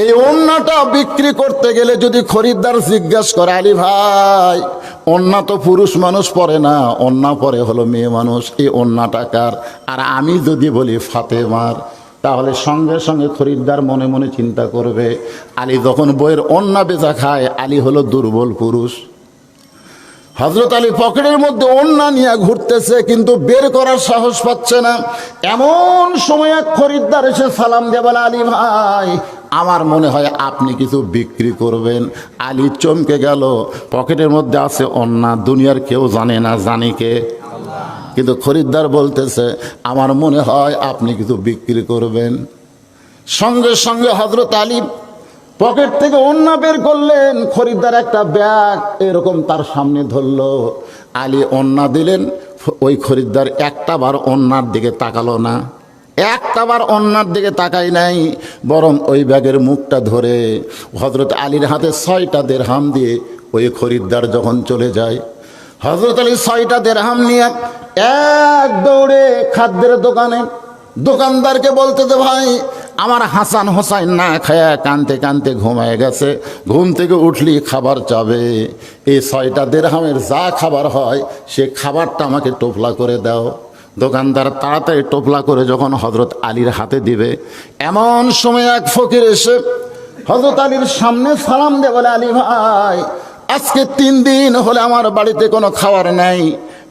এই ওন্নাটা বিক্রি করতে গেলে যদি খরিদ্দার জিজ্ঞাসা করে, আলী ভাই, ওন্না তো পুরুষ মানুষ পরে না, ওন্না পরে হলো মেয়ে মানুষ, এই ওন্নাটা কার? আর আমি যদি বলি ফাতেমার, তাহলে সঙ্গে সঙ্গে খরিদ্দার মনে মনে চিন্তা করবে, আলী যখন বইয়ের ওন্না বেচা খায়, আলী হলো দুর্বল পুরুষ। হযরত আলী পকেটের মধ্যে ওন্না নিয়ে ঘুরতেছে, কিন্তু বের করার সাহস পাচ্ছে না। এমন সময় এক খরিদ্দার এসে সালাম দিয়ে বলে, আলী ভাই, আমার মনে হয় আপনি কিছু বিক্রি করবেন। আলী চমকে গেল, পকেটের মধ্যে আছে ওন্না, দুনিয়ার কেউ জানে না, জানে কে? কিন্তু খরিদ্দার বলতেছে, আমার মনে হয় আপনি কিছু বিক্রি করবেন। সঙ্গে সঙ্গে হযরত আলী পকেট থেকে ওন্না বের করলেন। খরিদ্দার একটা ব্যাগ এরকম তার সামনে ধরলো। আলী ওন্না দিলেন। ওই খরিদ্দার একটা বার ওন্নার দিকে তাকালো না, একটা বার ওন্নার দিকে তাকাই নাই, বরং ওই ব্যাগের মুখটা ধরে হযরত আলীর হাতে 6টা দিরহাম দিয়ে ওই খরিদ্দার যখন চলে যায়, হযরত আলী 6টা দিরহাম নিয়ে এক দৌড়ে খাদ্যের দোকানে দোকানদারকে বলতেছে, ভাই, আমার হাসান হোসাইন না খায়া কানতে কানতে ঘুমায় গেছে, ঘুম থেকে উঠলি খাবার চাবে, এই 6টা দিরহামের যা খাবার হয় সে খাবারটা আমাকে টোপলা করে দাও। দোকানদার তাড়াতাড়ি টোপলা করে যখন হযরত আলীর হাতে দিবে, এমন সময় এক ফকির এসে হযরত আলীর সামনে সালাম দিয়ে বলে, আলী ভাই, আজকে 3 দিন হলে আমার বাড়িতে কোনো খাবার নাই,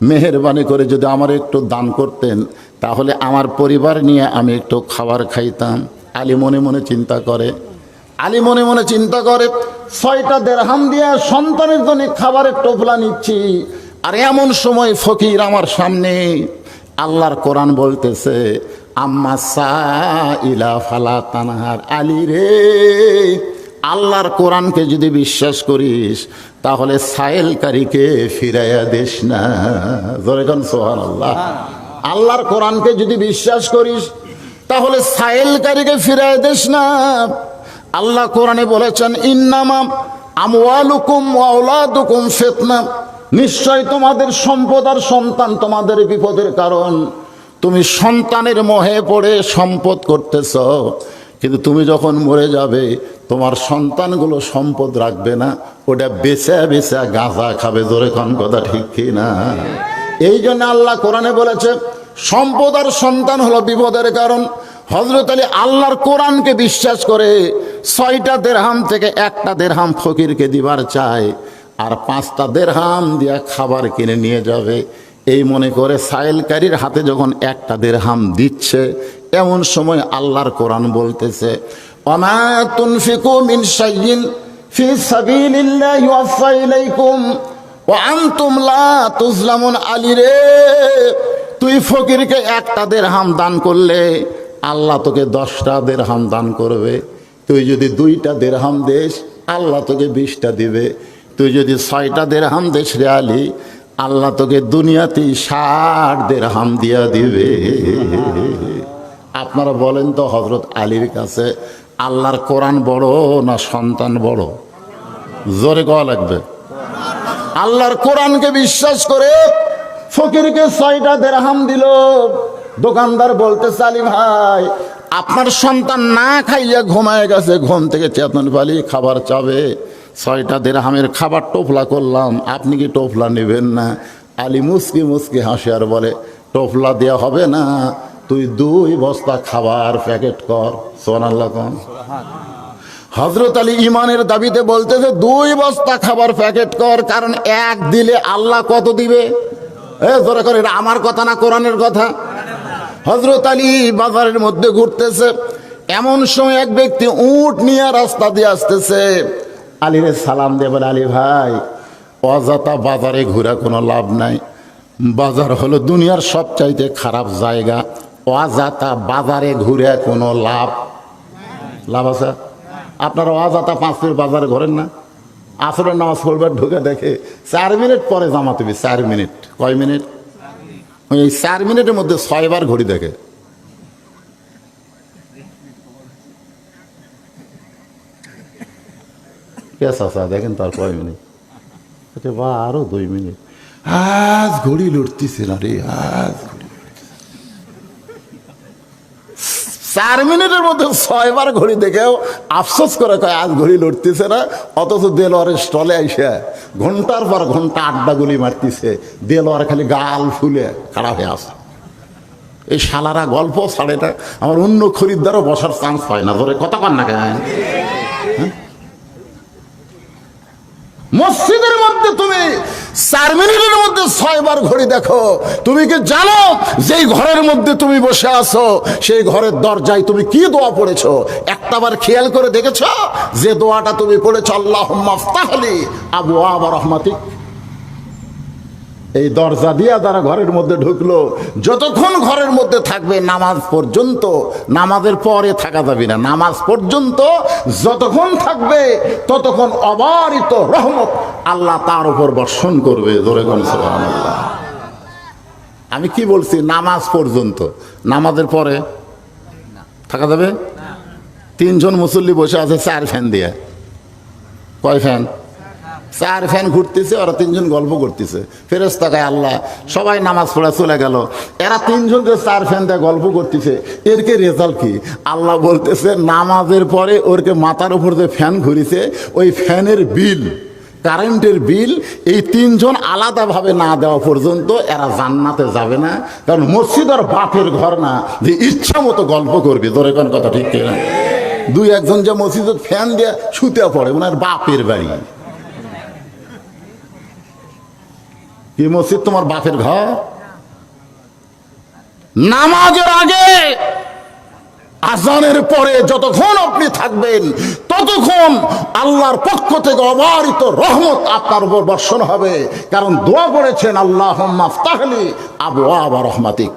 মেহেরবানি করে যদি আমার একটু দান করতেন, তাহলে আমার পরিবার নিয়ে আমি একটু খাবার খাইতাম। আলী মনে মনে চিন্তা করে, 6টা দিরহাম দিয়ে সন্তানের জন্য খাবারের টোপলা নিচ্ছি, আর এমন সময় ফকির আমার সামনে। আল্লাহর কোরআন বলতেছে, আম্মা সাইলা ফালা তানহার। আলী রে, আল্লাহর কোরআনকে যদি বিশ্বাস করিস, তাহলে সাইলকারীকে ফিরাইয়া দিস না। জোরে কোন সুবহানাল্লাহ। আল্লাহর কোরআনকে যদি বিশ্বাস করিস, তাহলে সাইলকারীকে ফিরাইয়া দিস না। আল্লাহ কোরআনে বলেছেন, ইন্নামা আমওয়ালুকুম ওয়া আওলাদুকুম ফিতনা, নিশ্চয় তোমাদের সম্পদ আর সন্তান তোমাদের বিপদের কারণ। তুমি সন্তানের মোহে পড়ে সম্পদ করতেছ, কিন্তু তুমি যখন মরে যাবে, তোমার সন্তানগুলো সম্পদ রাখবে না, ওটা বেচা বেচা গাঁজা খাবে। জোরে কোন কথা ঠিক কি না? এই জন্য আল্লাহ কোরআনে বলেছে, সম্পদ আর সন্তান হলো বিপদের কারণ। হযরত আলী আল্লাহর কোরআনকে বিশ্বাস করে 6টা দিরহাম থেকে 1টা দিরহাম ফকিরকে দিবার চায়, আর 5টা দিরহাম দিয়া খাবার কিনে নিয়ে যাবে। এই মনে করে সাইলকারীর হাতে যখন 1টা দিরহাম দিচ্ছে, এমন সময় আল্লাহর কোরআন বলতেছে, ওমা তুনফিকু মিন শাইইন ফি সাবিলিল্লাহি ইউওয়াফা ইলাইকুম ওয়া আনতুম লা তুজলামুন। আলী রে, তুই ফকিরকে 1টা দিরহাম দান করলে, আল্লাহ তোকে 10টা দিরহাম দান করবে। তুই যদি 2টা দিরহাম দেস, আল্লাহ তোকে 20টা দিবে। তুই যদি 6টা দিরহাম দেস রে আলী, আল্লাহ তোকে দুনিয়াতেই 60 দিরহাম দিয়া দিবে। আপনারা বলেন তো, হযরত আলীর কাছে আল্লাহর কোরআন বড় না সন্তান বড়? জোরে কওয়া লাগবে। আল্লাহর কোরআনকে বিশ্বাস করে ফকিরকে 6টা দিরহাম দিল। দোকানদার বলতেছে, আলী ভাই, আপনার সন্তান না খাইয়া ঘুমায় গেছে, ঘুম থেকে চেতন পালি খাবার চাবে, 6টা দিরহামের খাবার টোপলা করলাম, আপনি কি টোপলা নেবেন না? আলী মুসকি মুসকি হাসে আর বলে, টোপলা দেওয়া হবে না, তুই 2 বস্তা খাবার প্যাকেট কর। সুবহানাল্লাহ। হযরত আলী ইমানের দাবিতে বলতেছে 2 বস্তা খাবার প্যাকেট কর, কারণ এক দিলে আল্লাহ কত দিবে? জোরে করে, এটা আমার কথা না কোরআনের কথা। হযরত আলী বাজারের মধ্যে ঘুরতেছে, এমন সময় এক ব্যক্তি উট নিয়ে রাস্তা দিয়ে আসতেছে। আলীরে সালাম দিয়ে বলে, আলী ভাই, অযথা বাজারে ঘোরা কোনো লাভ নাই। বাজার হলো দুনিয়ার সবচাইতে খারাপ জায়গা। অযথা বাজারে ঘুরে কোনো লাভ আছে? আপনারা অযথা 5 মিনিট বাজারে ঘোরেন না? আসরের নামাজ পড়বার ঢুকে দেখে 4 মিনিট পরে জামাত হবে। 4 মিনিট, কয় মিনিট? এই 4 মিনিটের মধ্যে 6 বার ঘড়ি দেখে। দেখেন তার কয় মিনিট? বা আরো 2 মিনিট। আজ ঘড়ি লড়তেছে না রে, আজ 4 মিনিটের মধ্যে 6 বার ঘড়ি দেখেও আফসোস করে কয় আজ ঘড়ি লড়তেছে না। অথচ দেলোয়ারের স্টলে আইসা ঘন্টার পর ঘন্টা আড্ডা গুলি মারতেছে, দেলোয়ার খালি গাল ফুলে খারাপ হয়ে আসে। এই শালারা গল্প ছাড়ে না, আমার অন্য খরিদ্দারও বসার চান্স পায় না। ধরে কথা কন না কেন? মসজিদের মধ্যে তুমি 4 মিনিটের মধ্যে 6 বার ঘড়ি দেখো। তুমি কি জানো যেই ঘরের মধ্যে তুমি বসে আছো সেই ঘরের দরজায় তুমি কি দোয়া পড়েছো? একটাবার খেয়াল করে দেখেছো যে দোয়াটা তুমি পড়েছো? আল্লাহুম্মা আফতাহলি আবওয়াব রাহমাতিক। এই দরজা দিয়া যারা ঘরের মধ্যে ঢুকলো, যতক্ষণ ঘরের মধ্যে থাকবে নামাজ পর্যন্ত, নামাজের পরে থাকা যাবে না, নামাজ পর্যন্ত যতক্ষণ থাকবে ততক্ষণ অবারিত রহমত আল্লাহ তার উপর বর্ষণ করবে। জোরে বলেন সুবহানাল্লাহ। আমি কি বলছি? নামাজ পর্যন্ত, নামাজের পরে থাকা যাবে? 3 জন মুসল্লি বসে আছে 4 ফ্যান দিয়ে। কয় ফ্যান? 4 ফ্যান ঘুরতেছে, ওরা 3 জন গল্প করতেছে। ফেরেশতা কয় আল্লাহ সবাই নামাজ পড়া চলে গেল, এরা 3 জন যে 4 ফ্যান দিয়ে গল্প করতেছে, এর কে রেজাল্ট কি? আল্লাহ বলতেছে নামাজের পরে ওরকে মাথার উপর যে ফ্যান ঘুরিছে, ওই ফ্যানের বিল, কারেন্টের বিল এই 3 জন আলাদাভাবে না দেওয়া পর্যন্ত এরা জান্নাতে যাবে না। কারণ মসজিদ আর বাপের ঘর না যে ইচ্ছা মতো গল্প করবে। ধরে কোন কথা ঠিক কিনা? 2-1 জন যে মসজিদের ফ্যান দিয়ে শুতে পড়ে, ওনার বাপের বাড়ি। কি মসজিদ তোমার বাপের ঘর? নামাজের আগে আজানের পরে যতক্ষণ আপনি থাকবেন ততক্ষণ আল্লাহর পক্ষ থেকে অবারিত রহমত আপনার উপর বর্ষণ হবে। কারণ দোয়া করেছেন আল্লাহুম্মা আফতাহলি আবওয়াব রাহমাতিক।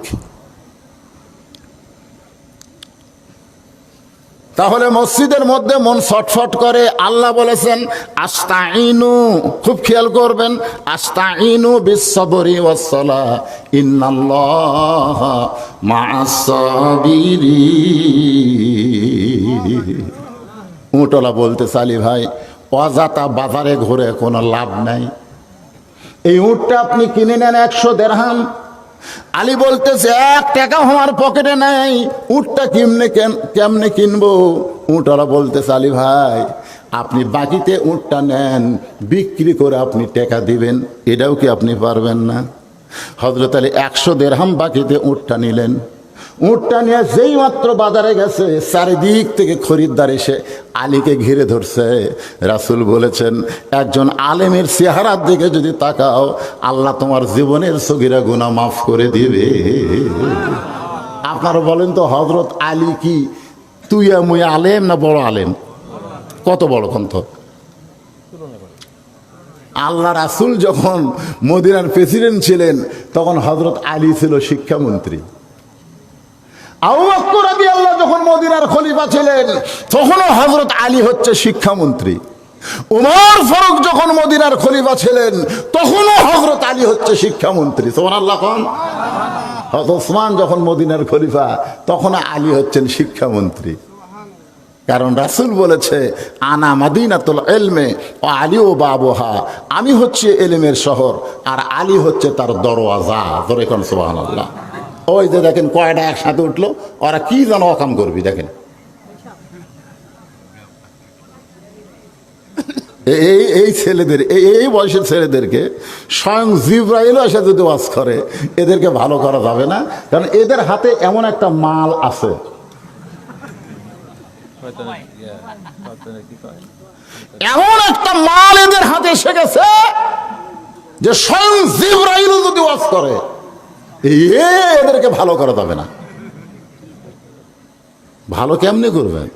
তাহলে মসজিদের মধ্যে মন ছটফট করে। আল্লাহ বলেছেন আস্তাইনু, খুব খেয়াল করবেন, আস্তাইনু বিস-সাবরি ওয়াস-সালাহ ইন্নাল্লাহা মা'আস-সাবিরিন। উটলা বলতে চালি ভাই, অযথা বাজারে ঘুরে কোনো লাভ নাই। এই উটটা আপনি কিনে নেন 100 দিরহাম। আলী বলতেছে 1 টাকা আমার পকেটে নাই, উটটা কেমনে কিনবো? উটওয়ালা বলতেছে আলী ভাই আপনি বাকিতে উটটা নেন, বিক্রি করে আপনি টাকা দিবেন, এটাও কি আপনি পারবেন না? হযরত আলী 100 দিরহাম বাকিতে উটটা নিলেন। উটটা নিয়ে যেই মাত্র বাজারে গেছে, চারিদিক থেকে খরিদ্দার এসে আলীকে ঘিরে ধরছে। রাসূল বলেছেন একজন আলেমের চেহারার দিকে যদি তাকাও, আল্লাহ তোমার জীবনের সগীরা গুনাহ মাফ করে দিবে। আপনারা বলেন তো হযরত আলী কি তুইয়া মুই আলেম না বড় আলেম? কত বড় কণ্ঠ! আল্লাহ রাসূল যখন মদিনার প্রেসিডেন্ট ছিলেন তখন হযরত আলী ছিল শিক্ষামন্ত্রী। আবু বকর রাদিয়াল্লাহু যখন মদিনার খলিফা ছিলেন তখনও হযরত আলী হচ্ছে শিক্ষামন্ত্রী। উমর ফারুক যখন মদিনার খলিফা ছিলেন তখনও হযরত আলী হচ্ছে শিক্ষামন্ত্রী। সুবহানাল্লাহ। হযরত ওসমান যখন মদিনার খলিফা তখন আলী হচ্ছেন শিক্ষামন্ত্রী। কারণ রাসূল বলেছে আনা মাদিনাতুল ইলমে ওয়া আলীও বাবুহা, আমি হচ্ছে ইলমের শহর আর আলী হচ্ছে তার দরওয়াজা। ধরে কোন সুবহানাল্লাহ। ওই যে দেখেন কয়টা একসাথে উঠলো, ওরা কি যেন অকাম করবি। দেখেন এই ছেলেদের, এই বয়সের ছেলেদেরকে স্বয়ং জিবরাইল এসে যদি ওয়াজ করে, এদেরকে ভালো করা যাবে না। কারণ এদের হাতে এমন একটা মাল আছে, এমন একটা মাল এদের হাতে এসে গেছে যে স্বয়ং জিবরাইল যদি ওয়াজ করে এদেরকে ভালো করা যাবে না। ভালো কেমনি করবেন?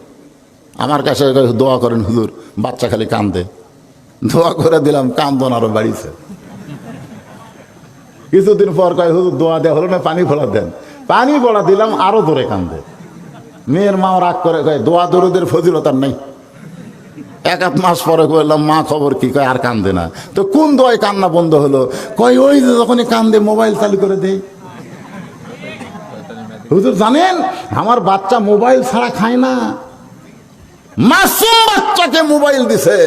আমার কাছে দোয়া করেন হুজুর, বাচ্চা খালি কান্দে, দোয়া করে দিলাম, কান্দন আরো বাড়িছে। কিছুদিন পর কয় হুজুর দোয়া দেওয়া হলো না, পানি ফোলা দেন, পানি পড়া দিলাম, আরো দূরে কান্দে। মেয়ের মাও রাগ করে কয় দোয়া দরুদের ফজিলত আর নাই। এক আধ মাস পরে কইলাম মা খবর কি? কয় আর কান্দে না। তো কোন দোয়ায় কান্না বন্ধ হলো? কয় ওই যে যখনই কান্দে মোবাইল চালু করে দেই। হুজুর জানেন আমার বাচ্চা মোবাইল ছাড়া খায় না, মাসুম বাচ্চাকে মোবাইল দিছে,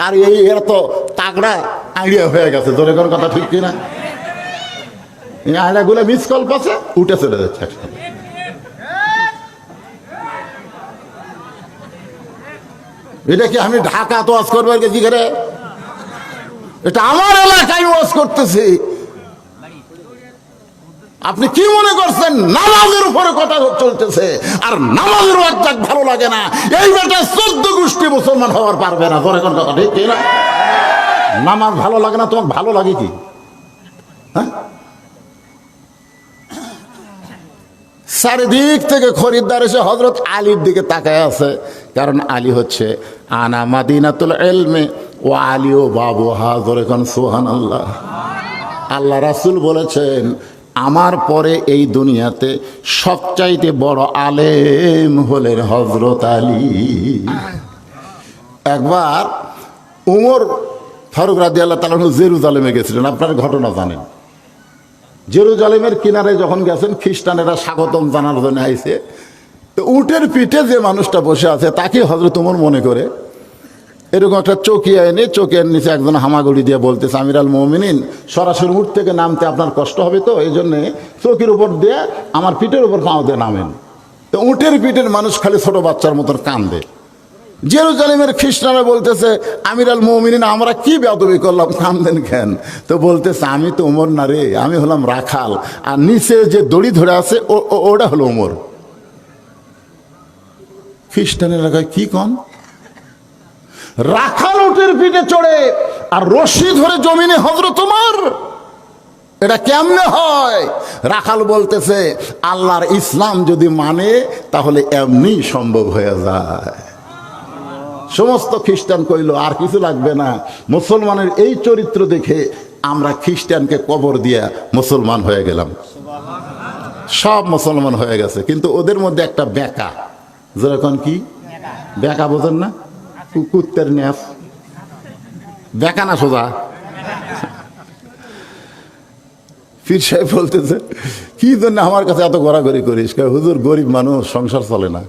আর এই এর তো তাগড়া আইডিয়া হয়ে গেছে। ধরে কোন কথা ঠিক কিনা? এই আইডিয়াগুলো মিস কল পাচ্ছে, উঠে চলে যাচ্ছে একসাথে। এটা কি আমি ঢাকা তো ওয়াজ করবো কি করে? এটা আমার এলাকায় ওয়াজ করতেছি। আপনি কি মনে করছেন নামাজের উপরে কথা চলতেছে, আর নামাজের ওয়াজ ভালো লাগে না? এই বেটা 14 গোষ্ঠী মুসলমান হওয়ার পারবে না। ধরে কোন কথা ঠিক না? নামাজ ভালো লাগে না, তোমার ভালো লাগে কি? হ্যাঁ, চারিদিক থেকে খরিদ্দার এসে হযরত আলীর দিকে তাকায় আছে, কারণ আলী হচ্ছে আনা মাদিনাতুল ইলমি ওয়া আলীও বাবুহা। ধরে কোন সুবহানাল্লাহ। আল্লাহ রাসূল বলেছেন আমার পরে এই দুনিয়াতে সবচাইতে বড় আলেম হলেন হযরত আলী। একবার উমর ফারুক রাদিয়াল্লাহু তাআলা জেরুজালেমে গেছিলেন, আপনার ঘটনা জানেন। জেরুজালেমের কিনারে যখন গেছেন, খ্রিস্টানেরা স্বাগতম জানার জন্য আইছে। তো উটের পিঠে যে মানুষটা বসে আছে তাকে হযরত উমর মনে করে এরকম একটা চৌকিয়া এনে, চৌকিয়ার নিচে একজন হামাগুড়ি দিয়ে বলতেছে, আমির আল মুমিনিন, সরাসরি উঠ থেকে নামতে আপনার কষ্ট হবে, তো এই জন্যে চৌকির উপর দিয়ে আমার পিঠের উপর পাও দিয়ে নামেন। তো উটের পিঠের মানুষ খালি ছোট বাচ্চার মতন কান্দে। জেরুজালেমের খ্রিস্টানরা বলতেছে, আমির আল মুমিনিন, আমরা কি বেয়াদবি করলাম, কান্দেন কেন? তো বলতেছে, আমি তো ওমর না রে, আমি হলাম রাখাল, আর নিচে যে দড়ি ধরে আছে ওটা হলো ওমর। খ্রিস্টানেরা কয় কি কন? রাখাল উটের পিঠে চড়ে আর রশি ধরে জমিনে হযরত ওমর, এটা কেমনে হয়? রাখাল বলতেছে, আল্লাহর ইসলাম যদি মানে তাহলে এমনি সম্ভব হয়ে যায়। সমস্ত খ্রিস্টান কইল আর কিছু লাগবে না, মুসলমানের এই চরিত্র দেখে আমরা খ্রিস্টানকে কবর দিয়া মুসলমান হয়ে গেলাম। সব মুসলমান হয়ে গেছে, কিন্তু ওদের মধ্যে একটা বেকা। যেরকম কি বেকা বোঝেন না? কুত্তের নেফ বেকা না সোজা। পীর সাহেব বলতেছে, কি জন্য আমার কাছে এত ঘোরাঘুরি করিস? হুজুর গরিব মানুষ, সংসার চলে না,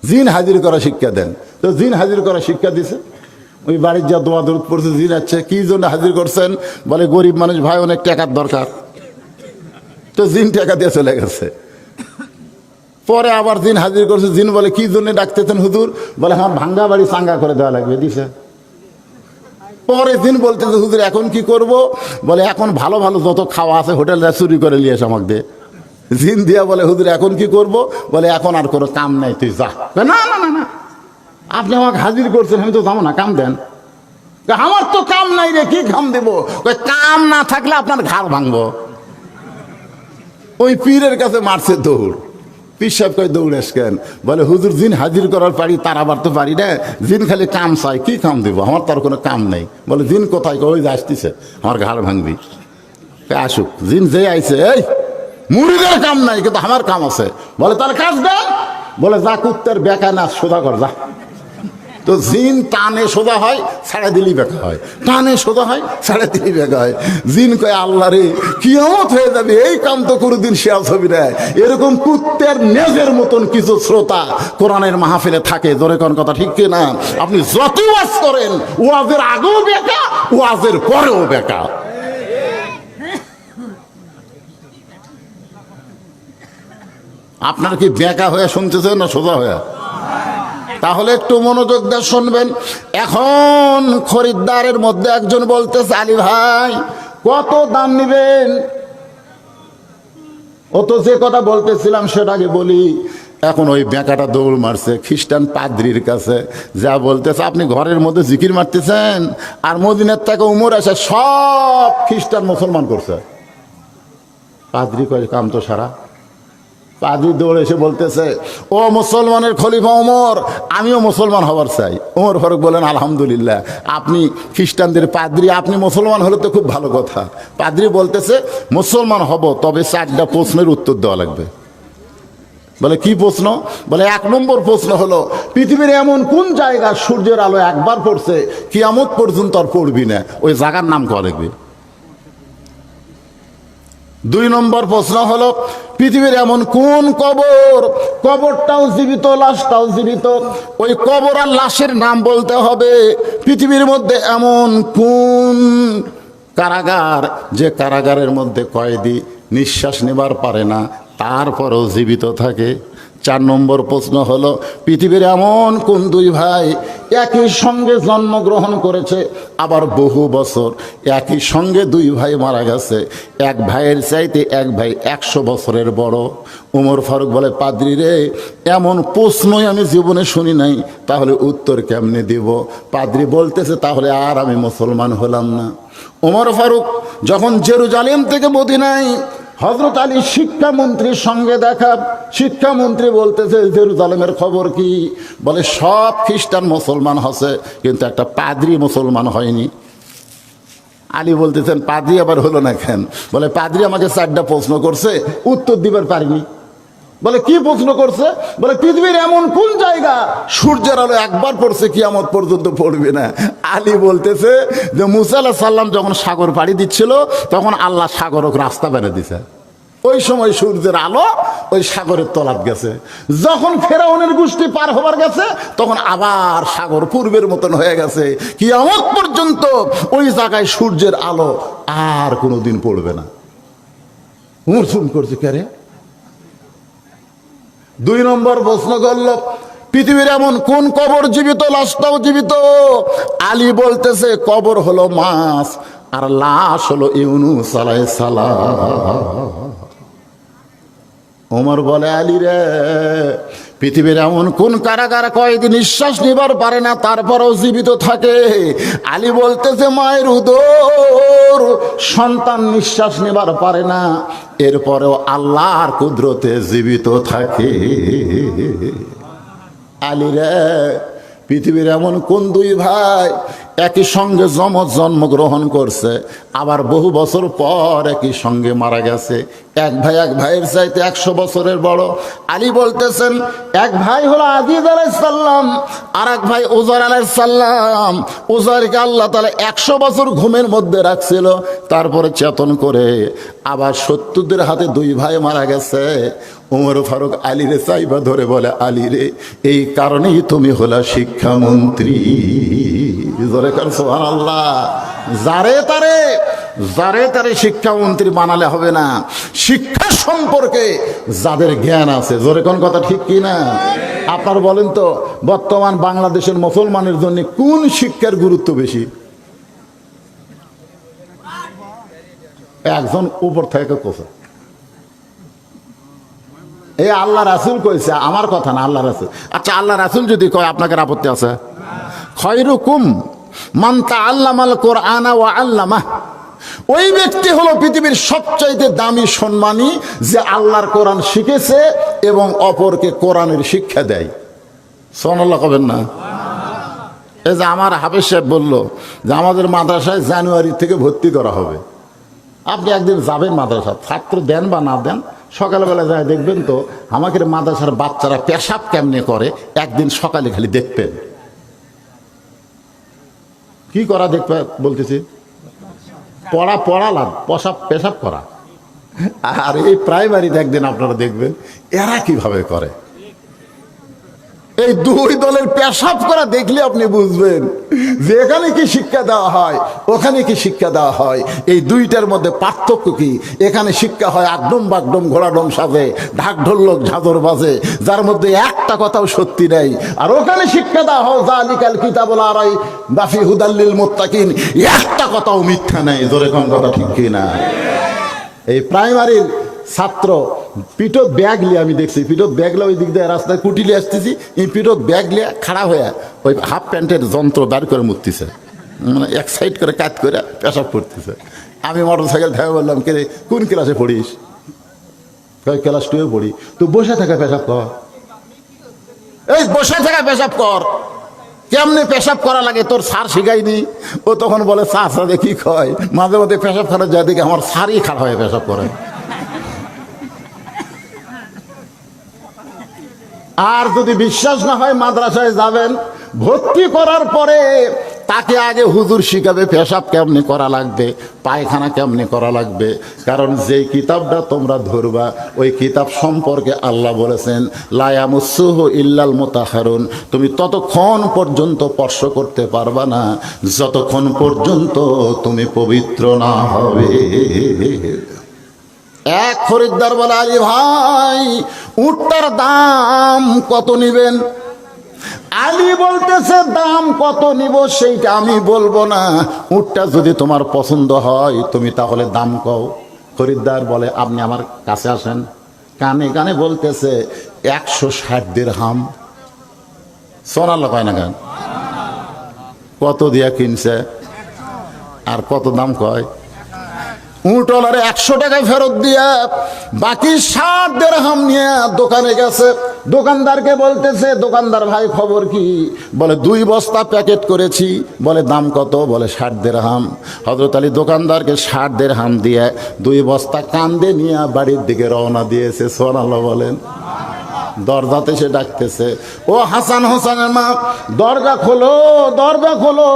জিন হাজির করা শিক্ষা দেন। তো জিন হাজির করা শিক্ষা দিছে। ওই বাড়ির যা দোয়া দরুদ পড়ছে, জিন আছে। কি জন্য হাজির করছেন? বলে গরিব মানুষ ভাই, অনেক টাকার দরকার। তো জিন টাকা দিয়ে চলে গেছে। পরে আবার জিন হাজির করছে। জিন বলে কি জন্য ডাকতেছেন হুজুর? বলে আমার ভাঙ্গা বাড়ি চাঙ্গা করে দেওয়া লাগবে, দিছে। পরে জিন বলতেছে, হুজুর এখন কি করব? বলে এখন ভালো ভালো যত খাওয়া আছে হোটেলরা চুরি করে নিয়ে এসে আমাকে দে। জিন দিয়া বলে, হুজুর এখন কি করব? বলে এখন আর কোনো কাম নাই, তুই যা। না না না না, আপনি আমাকে হাজির করছেন, আমি তো যাবো না, কাম দেন। আমার তো কাম নাই রে, কি কাম দেবো? কাম না থাকলে আপনার ঘাড় ভাঙবো। ওই পীরের কাছে মারছে দৌড়। পীর সাহেব কয় দৌড়েস কেন? বলে হুজুর জিন হাজির করার পারি, তার আবার তো পারি না। জিন খালি কাম চাই, কি কাম দেবো? আমার তার কোনো কাম নেই। বলে জিন কোথায়? ওই যে আসতেছে, আমার ঘাড় ভাঙবি। আসুক, জিন যে আইছে, এই মুড়িদের কাম নাই কিন্তু আমার কাম আছে। বলে তার কাজ দেন। বলে যা কুত্তের বেকা না, সোজা কর যা। তো জিন টানে সোজা হয়, ছাড়া দিলি বেকা হয়, টানে সোজা হয়, ছাড়া দিলি বেকা হয়। জিন কয় আল্লাহ রে, কিয়ামত হয়ে যাবে, এই কাম তো কোনোদিন শেষ হবে না। এরকম কুত্তের নেজের মতন কিছু শ্রোতা কোরআনের মাহফিলে থাকে। জোরে কোন কথা ঠিক কিনা? আপনি যত ওয়াজ করেন, ওয়াজের আগেও বেকা, ওয়াজের পরেও বেকা। আপনার কি বেকা হয়ে শুনতেছেন না সোজা হয়ে? তাহলে একটু মনোযোগ দিয়ে শুনবেন। এখন খরিদ্দারের মধ্যে একজন বলতেছে, আলী ভাই কত দাম নিবেন? ও তো যে কথা বলতেছিলাম সেটাকে বলি। এখন ওই বেঁকাটা দৌড় মারছে খ্রিস্টান পাদ্রির কাছে, যা বলতেছে আপনি ঘরের মধ্যে জিকির মারতেছেন আর মদিনার থেকে উমর আসে সব খ্রিস্টান মুসলমান করছে। পাদ্রি কয় কাম তো সারা। পাদ্রি দৌড়ে এসে বলতেছে, ও মুসলমানের খলিফা ওমর, আমিও মুসলমান হবার চাই। ওমর ফারুক বলেন, আলহামদুলিল্লাহ, আপনি খ্রিস্টানদের পাদ্রি, আপনি মুসলমান হলে তো খুব ভালো কথা। পাদ্রি বলতেছে, মুসলমান হব, তবে 4টা প্রশ্নের উত্তর দেওয়া লাগবে। বলে কি প্রশ্ন? বলে 1 নম্বর প্রশ্ন হলো, পৃথিবীর এমন কোন জায়গা সূর্যের আলো একবার পড়ছে কিয়ামত পর্যন্ত আর পড়বি না, ওই জায়গার নাম কয়া লাগবে। 2 নম্বর প্রশ্ন হলো, পৃথিবীর এমন কোন কবর, কবরটাও জীবিত লাশটাও জীবিত, ওই কবর আর লাশের নাম বলতে হবে। পৃথিবীর মধ্যে এমন কোন কারাগার, যে কারাগারের মধ্যে কয়েদি নিঃশ্বাস নেবার পারে না তারপরও জীবিত থাকে। 4 নম্বর প্রশ্ন হলো, পৃথিবীর এমন কোন 2 ভাই একই সঙ্গে জন্মগ্রহণ করেছে, আবার বহু বছর একই সঙ্গে 2 ভাই মারা গেছে, এক ভাইয়ের চাইতে এক ভাই 100 বছরের বড়। ওমর ফারুক বলে, পাদ্রি রে, এমন প্রশ্নই আমি জীবনে শুনি নাই, তাহলে উত্তর কেমনে দিব? পাদ্রি বলতেছে, তাহলে আর আমি মুসলমান হলাম না। ওমর ফারুক যখন জেরুজালেম থেকে মদিনায় হযরত আলী শিক্ষামন্ত্রীর সঙ্গে দেখা, শিক্ষামন্ত্রী বলতেছে, জেরুজালেমের খবর কি? বলে সব খ্রিস্টান মুসলমান হচ্ছে, কিন্তু একটা পাদ্রি মুসলমান হয়নি। আলী বলতেছেন, পাদ্রি আবার হলো না কেন? বলে পাদ্রি আমাকে 4টা প্রশ্ন করছে, উত্তর দিবার পারিনি। বলে কি প্রশ্ন করছে? বলে পৃথিবীর এমন কোন জায়গা সূর্যের আলো একবার পড়ছে কিয়ামত পর্যন্ত পড়বে না। আলী বলতেছে যে মুসা আলাইহিস সালাম যখন সাগর পাড়ি দিচ্ছিল তখন আল্লাহ সাগরক রাস্তা বেড়ে দিছে, ওই সময় সূর্যের আলো ওই সাগরের তলাপ গেছে। যখন ফেরাউনের গোষ্ঠী পার হবার গেছে তখন আবার সাগর পূর্বের মতন হয়ে গেছে, কিয়ামত পর্যন্ত ওই জায়গায় সূর্যের আলো আর কোনোদিন পড়বে না। মুরসুম করছে কে? 2 নম্বর প্রশ্ন করল, পৃথিবীর এমন কোন কবর জীবিত লাশটাও জীবিত? আলী বলতেছে, কবর হলো মাছ আর লাশ হলো ইউনূস আলাইহিস সালাম। ওমর বলে, আলী রে, পৃথিবীর এমন কোন কারাগার কয়েদি নিঃশ্বাস নিবার পারে না তারপরেও জীবিত থাকে? আলী বলতেছে, মায়ের উদর সন্তান নিঃশ্বাস নিবার পারে না, এরপরেও আল্লাহর কুদরতে জীবিত থাকে। আলী রে, পৃথিবীর এমন কোন 2 ভাই একই সঙ্গে জন্মগ্রহণ করছে, আবার বহু বছর পর একই সঙ্গে মারা গেছে, এক ভাই এক ভাইয়ের চাইতে 100 বছরের বড়? আলী বলতেছেন, এক ভাই হলো আজিজ আলাইহিস সালাম, আর এক ভাই উজার আলাইহিস সালাম। উজারকে আল্লাহ তাআলা 100 বছর ঘুমের মধ্যে রাখছিল, তারপরে চেতন করে আবার 70দের হাতে 2 ভাই মারা গেছে। ওমর ফারুক আলীরে চাইবা ধরে বলে, আলী রে, এই কারণেই তুমি হলা শিক্ষামন্ত্রী। সুবহানাল্লাহ। যারে তারে শিক্ষামন্ত্রী বানালে হবে না, শিক্ষা সম্পর্কে যাদের জ্ঞান আছে। জোরে কোন কথা ঠিক কি না? আপনার বলেন তো, বর্তমান বাংলাদেশের মুসলমানের জন্য কোন শিক্ষার গুরুত্ব বেশি? একজন উপর থেকে কোথা, এই আল্লাহ রাসূল কইছে, আমার কথা না, আল্লাহ রাসূল। আচ্ছা, আল্লাহ রাসূল যদি কয় আপনাকে আপত্তি আছে? খায়রুকুম মান তাআল্লামাল কোরআনা ওয়া আল্লামাহ। ওই ব্যক্তি হলো পৃথিবীর সবচাইতে দামি সম্মানী, যে আল্লাহর কোরআন শিখেছে এবং অপরকে কোরআনের শিক্ষা দেয়। সুবহানাল্লাহ কবেন না? এই যে আমার হাফেজ সাহেব বলল যে আমাদের মাদ্রাসায় জানুয়ারি থেকে ভর্তি করা হবে। আপনি একদিন যাবেন মাদ্রাসা, ছাত্র দেন বা না দেন, সকালবেলা যায় দেখবেন তো আমাদের মাদ্রাসার বাচ্চারা পেশাব কেমনে করে, একদিন সকালে খালি দেখবেন। কি করা দেখবে বলতেছি? পড়া লাভ, পেশাব করা। আর এই প্রাইমারিতে একদিন আপনারা দেখবেন এরা কিভাবে করে। এই 2 দলের পেশাব করা দেখলে আপনি বুঝবেন যে এখানে কি শিক্ষা দেওয়া হয়, ওখানে কি শিক্ষা দেওয়া হয়, এই 2টার মধ্যে পার্থক্য কি। এখানে শিক্ষা হয় আগডম বাগডম ঘোড়াডম সাজে, ঢাক ঢোলক ঝাঁঝর বাজে, যার মধ্যে একটা কথাও সত্যি নেই। আর ওখানে শিক্ষা দেওয়া হয় যালিকাল কিতাবুল আরাই বাফি হুদাল্লিল মুত্তাকিন, একটা কথাও মিথ্যা নেই। জোরে কোন কথা ঠিক কি না? এই প্রাইমারির ছাত্র পিঠত ব্যাগ লিয়ে, আমি দেখছি পিঠত ব্যাগ লিয়ে ওই দিক দিয়ে রাস্তায় কুটিলে আসতেছি, এই পিঠত ব্যাগ লিয়ে খাড়া হয়ে ওই হাফ প্যান্টের যন্ত্র বার করে মুততেছে, মানে এক সাইড করে কাজ করে পেশাব করতেছে। আমি মোটর সাইকেল থেকে বললাম, কে রে কোন ক্লাসে পড়িস? ক্লাস 2-এ পড়ি। তো বসে থাকা পেশাব কর, এই বসে থাকা পেশাব কর। কেমনে পেশাব করা লাগে তোর স্যার শিখায়নি? ও তখন বলে স্যার সাথে কি কয়, মাঝে মাঝে পেশাব করা যায় দেখে আমার স্যারই খারাপ হয়ে পেশাব করে। আর যদি বিশ্বাস না হয় মাদ্রাসায় যাবেন, ভর্তি করার পরে তাকে আগে হুজুর শিখাবে পেশাব কেমনে করা লাগবে, পায়খানা কেমনে করা লাগবে। কারণ যেই কিতাবটা তোমরা ধরবা ওই কিতাব সম্পর্কে আল্লাহ বলেছেন লা ইয়ামাসসুহু ইল্লাল মুতাহহারুন। তুমি ততক্ষণ পর্যন্ত স্পর্শ করতে পারবা না যতক্ষণ পর্যন্ত তুমি পবিত্র না হবে। এক খরিদ্দার বলে, আলী ভাই উটটার দাম কত নিবেন? আলী বলতেছে, দাম কত নিব সেইটা আমি বলবো না, উটটা যদি তোমার পছন্দ হয় তুমি তাহলে দাম কও। খরিদ্দার বলে, আপনি আমার কাছে আসেন। কানে কানে বলতেছে 160 দিরহাম। সোনাল্লাহ কয় না কেন? কত দিয়া কিনছে আর কত দাম কয়? উটওয়ালারে 100 টাকায় ফেরত দিয়া বাকি 60 দিরহাম নিয়ে দোকানে গেছে। দোকানদারকে বলতেছে, দোকানদার ভাই খবর কি? বলে 2 বস্তা প্যাকেট করেছি। বলে দাম কত? বলে 60 দিরহাম। হযরত আলী দোকানদারকে 60 দিরহাম দিয়ে 2 বস্তা কান্দে নিয়ে বাড়ির দিকে রওনা দিয়েছে। সুবহানাল্লাহ বলেন। দরজাতে সে ডাকতেছে, ও হাসান হোসেনের মা, দরজা খোলো, দরজা খোলো।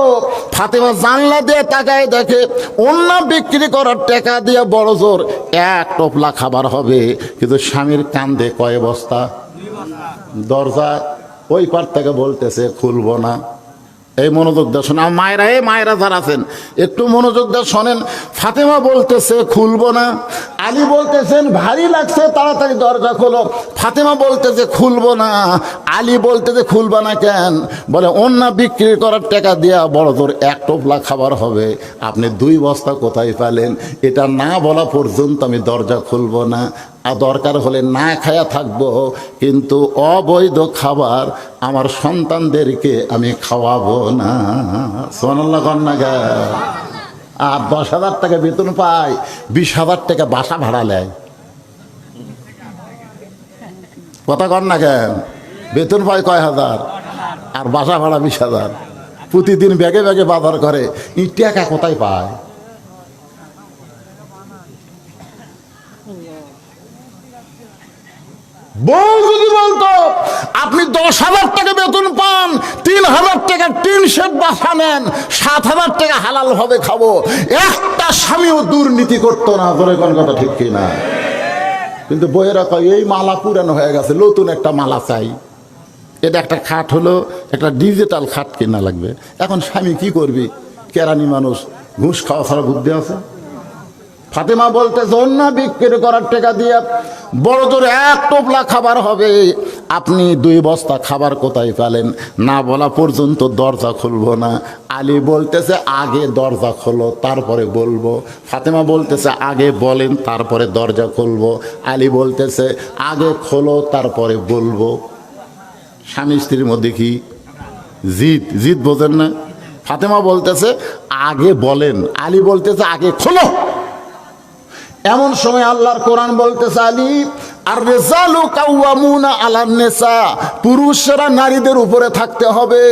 ফাতেমা জানলা দিয়ে তাকায় দেখে ওন্না বিক্রি করার টাকা দিয়ে বড় জোর 1 টোপলা খাবার হবে, কিন্তু স্বামীর কান্দে কয় বস্তা? 2 দরজা ওই পার থেকে বলতেছে খুলবো না। এই মনোযোগ দিয়ে শোনেন মায়েরা, এই মায়েরা যারা আছেন একটু মনোযোগ দিয়ে শোনেন। ফাতেমা বলতেছে খুলবো না, আলী বলতেছেন ভারী লাগছে তাড়াতাড়ি দরজা খোলো। ফাতেমা বলতেছে খুলবো না, আলী বলতেছে খুলবা না কেন? বলে ওন্না বিক্রি করার টাকা দিয়া বড় জোর 1 টোপলা খাবার হবে, আপনি 2 বস্তা কোথায় পেলেন? এটা না বলা পর্যন্ত আমি দরজা খুলবো না, আর দরকার হলে না খায়া থাকবো, কিন্তু অবৈধ খাবার আমার সন্তানদেরকে আমি খাওয়াবো না। সুবহানাল্লাহ কন্যা গা। আর 10,000 টাকা বেতন পায়, 20,000 টাকা বাসা ভাড়া নেয়। কথা কন না কেন? বেতন পায় কয় হাজার আর বাসা ভাড়া 20,000। প্রতিদিন ব্যাগে ব্যাগে বাজার করে, এই টাকা কোথায় পায়? বউ যদি বলতো আপনি 10,000 টাকা বেতন পান, 3,000 টাকা টিন শেড বাসা নেন, 7,000 টাকা হালাল ভাবে খাবো, একটা স্বামীও দুর্নীতি করতো না। ধরে কোন কথা ঠিক কিনা? কিন্তু বইয়েরা কয় এই মালা পুরানো হয়ে গেছে, নতুন একটা মালা চাই। এটা একটা খাট হলো, একটা ডিজিটাল খাট কিনা লাগবে। এখন স্বামী কি করবি? কেরানি মানুষ, ঘুষ খাওয়া ছাড়া বুদ্ধি আছে? ফাতেমা বলতেছে ওন্না বিক্রি করার টাকা দিয়ে বড় জোর 1 টোপলা খাবার হবে, আপনি 2 বস্তা খাবার কোথায় পেলেন? না বলা পর্যন্ত দরজা খুলবো না। আলী বলতেছে আগে দরজা খোলো তারপরে বলবো। ফাতেমা বলতেছে আগে বলেন তারপরে দরজা খুলবো। আলী বলতেছে আগে খোলো তারপরে বলবো। স্বামী স্ত্রীর মধ্যে কি জিদ? জিদ বোঝেন না? ফাতেমা বলতেছে আগে বলেন, আলী বলতেছে আগে খোলো। এমন সময় আল্লাহর কোরআন বলতেছে আলী আর রিজালু কাওয়ামুনা আলান নিসা, পুরুষরা নারীদের উপরে থাকতে হবে।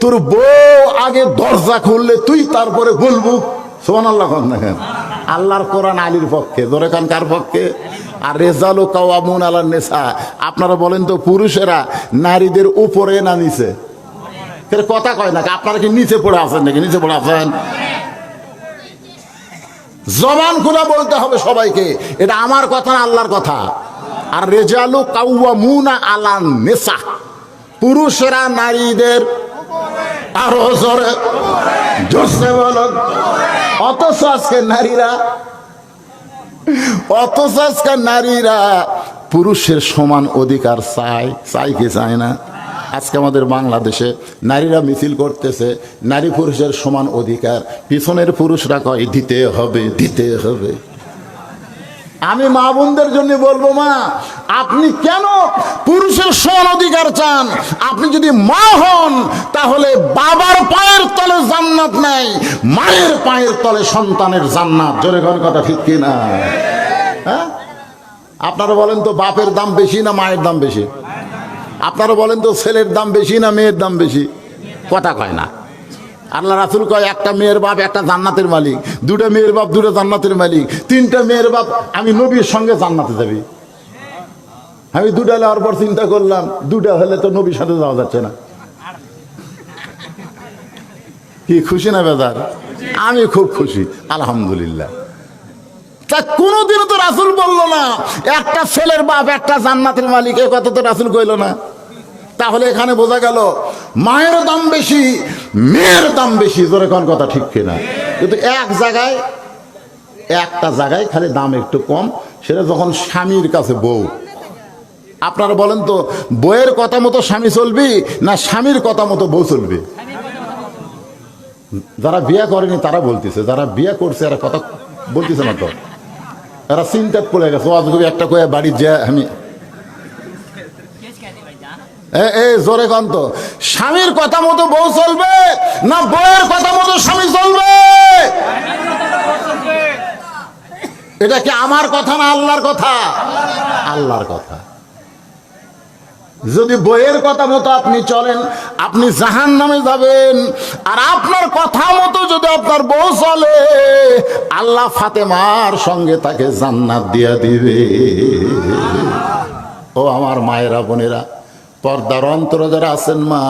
তোর বউ আগে দরজা খুললে তুই তারপরে বলবো। সুবহানাল্লাহ। আল্লাহর কোরআন আলীর পক্ষে, ধরে কান কার পক্ষে? আর রিজালু কাওয়ামুনা আলান নিসা, আপনারা বলেন তো পুরুষেরা নারীদের উপরে না নিচে? কথা কয় না, আপনারা কি নিচে পড়ে আছেন নাকি? নিচে পড়ে আছেন? জবান খুলে বলতে হবে সবাইকে, এটা আমার কথা না আল্লাহর কথা। আর রিজালু কাওয়ামুনা আলান নিসা, পুরুষেরা নারীদের আরো জোরে জোরসে বলো। অথচ আজকে নারীরা পুরুষের সমান অধিকার চাই কি চায় না? আজকে আমাদের বাংলাদেশে নারীরা মিছিল করতেছে নারী পুরুষের সমান অধিকার, পিছনের পুরুষরা কয় দিতে হবে, দিতে হবে। আমি মা বোনদের জন্য বলবো, মা আপনি কেন পুরুষের সমান অধিকার চান? আপনি যদি মা হন তাহলে বাবার পায়ের তলে জান্নাত নাই, মায়ের পায়ের তলে সন্তানের জান্নাত। জোরে কোন কথা ঠিক কিনা? হ্যাঁ, আপনারা বলেন তো বাপের দাম বেশি না মায়ের দাম বেশি? আপনারা বলেন তো ছেলের দাম বেশি না মেয়ের দাম বেশি? কথা কয় না। আল্লাহ রাসূল কয় একটা মেয়ের বাপ একটা জান্নাতের মালিক, দুটা মেয়ের বাপ দুটা জান্নাতের মালিক, তিনটা মেয়ের বাপ আমি নবীর সঙ্গে জান্নাতে যাবি। আমি দুটা হওয়ার পর চিন্তা করলাম, দুটা হলে তো নবীর সাথে যাওয়া যাচ্ছে না। কি খুশি না বেজার? আমি খুব খুশি, আলহামদুলিল্লাহ। তা কোনোদিনও তো রাসূল বললো না একটা ছেলের বাপ একটা জান্নাতের মালিক, এই কথা তো রাসূল কইল না। তাহলে এখানে বোঝা গেল মায়ের দাম বেশি, মেয়ের দাম বেশি। জোরে কোন কথা ঠিক কিনা? কিন্তু একটা জায়গায় খালি দাম একটু কম, সেটা যখন স্বামীর কাছে বউ। আপনারা বলেন তো বউয়ের কথা মতো স্বামী চলবি না স্বামীর কথা মতো বউ চলবি? যারা বিয়ে করেনি তারা বলতেছে, যারা বিয়ে করছে এরা কথা বলতেছে না তো, এরা চিন্তাত পড়ে গেছে। আজকে একটা কয়ে বাড়ি যে আমি জোরে কন্ত, স্বামীর কথা মতো বউ চলবে না বউয়ের কথা মতো স্বামী চলবে? এটা কি আমার কথা না আল্লাহর কথা? আল্লাহর কথা। যদি বইয়ের কথা মতো আপনি চলেন আপনি জাহান্নামে যাবেন, আর আপনার কথা মতো যদি আপনার বউ চলে আল্লাহ ফাতেমার সঙ্গে তাকে জান্নাত দিয়া দিবে। ও আমার মায়েরা বোনেরা, পর্দার অন্তরে যারা আছেন মা,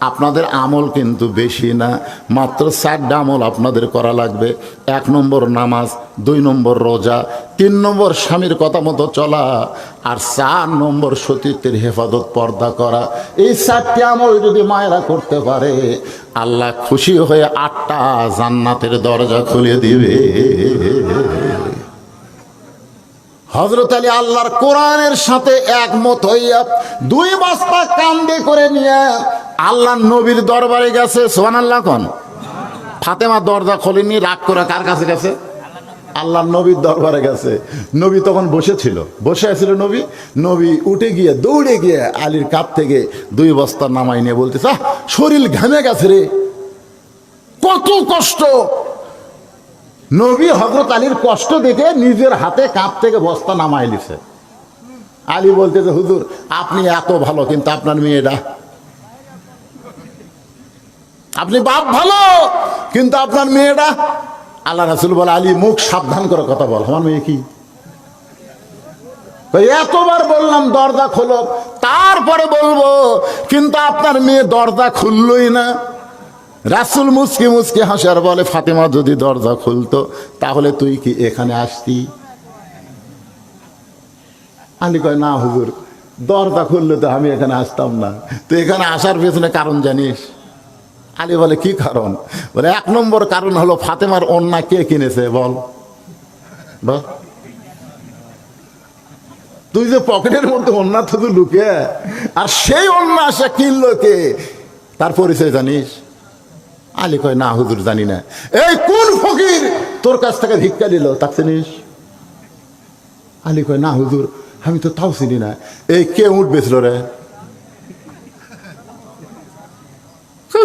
আপনাদের আমল কিন্তু বেশি না, মাত্র 4টা আমল আপনাদের করা লাগবে। 1 নম্বর নামাজ, 2 নম্বর রোজা, 3 নম্বর স্বামীর কথা মতো চলা, আর 4 নম্বর সতীত্বের হেফাজত পর্দা করা। এই 4টি আমল যদি মায়েরা করতে পারে আল্লাহ খুশি হয়ে 8টা জান্নাতের দরজা খুলে দিবে। হযরত আলী আল্লাহর কোরআনের সাথে একমত হইয়া 2 বস্তা কান্দে করে নিয়ে আল্লাহর নবীর দরবারে গেছে। সুবহানাল্লাহ কোন? ফাতেমা দরজা খোলেনি, রাগ করে কার কাছে গেছে? আল্লাহর নবীর দরবারে গেছে। নবী তখন বসে আছিল। নবী উঠে গিয়ে দৌড়ে গিয়ে আলীর কাপ থেকে 2 বস্তা নামাই নিয়ে বলতেছে, শরীর ঘেমে গেছে রে, কত কষ্ট। নবী হযরত আলীর কষ্ট দেখে নিজের হাতে কাপ থেকে বস্তা নামাই লিছে। আলী বলতেছে, হুজুর আপনি এত ভালো কিন্তু আপনার মেয়েটা, আপনি বাপ ভালো কিন্তু আপনার মেয়েটা। আল্লাহ রাসূল বলে, আলী মুখ সাবধান করে কথা বল, আমার মেয়ে কি? এতবার বললাম দরজা খোলো, তারপরে বলবো, কিন্তু আপনার মেয়ে দরজা খুললই না। রাসূল মুচকি মুচকি হাসে আর বলে, ফাতেমা যদি দরজা খুলতো তাহলে তুই কি এখানে আসতি? আলী কয়, না হুজুর, দরজা খুললে তো আমি এখানে আসতাম না। তো এখানে আসার পেছনে কারণ জানিস? আলী বলে, কি কারণ? বলে, 1 নম্বর কারণ হলো ফাতেমার ওড়না কে কিনেছে বল? তুই যে পকেটের মধ্যে ওড়না শুধু লুকে, আর সেই ওড়না সে কিনলো কে, তার পরিচয় জানিস? আলী কয়, না হুজুর জানি না। এই কোন ফকির তোর কাছ থেকে ভিক্ষা নিল, তাকে চিনিস? আলী কয়, না হুজুর আমি তো তাও চিনি না। এই কে উঠ বেচল রে?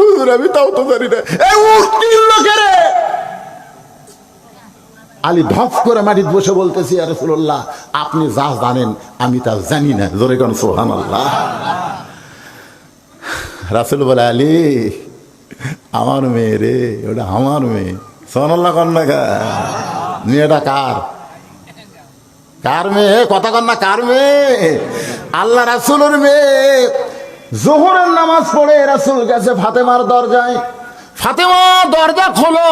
হুজুর আমি তাও তো জানি না। এই উঠ কিনলো কে রে? আলী ঢপ করে মাটিতে বসে বলতেছি, ইয়া রাসূলুল্লাহ আপনি যা জানেন আমি তা জানি না। জোরে কোন সুবহানাল্লাহ। রাসূল বলে, আলী আমার মেয়ে রে, ওটা আমার মেয়ে। সুবহানাল্লাহ কন্যা কা মেয়েটা কার মেয়ে? কথা কন্যা কার মেয়ে? আল্লাহ রাসূলের মেয়ে। যোহরের নামাজ পড়ে রাসূল গেছে ফাতেমার দরজায়। ফাতেমা দরজা খোলো।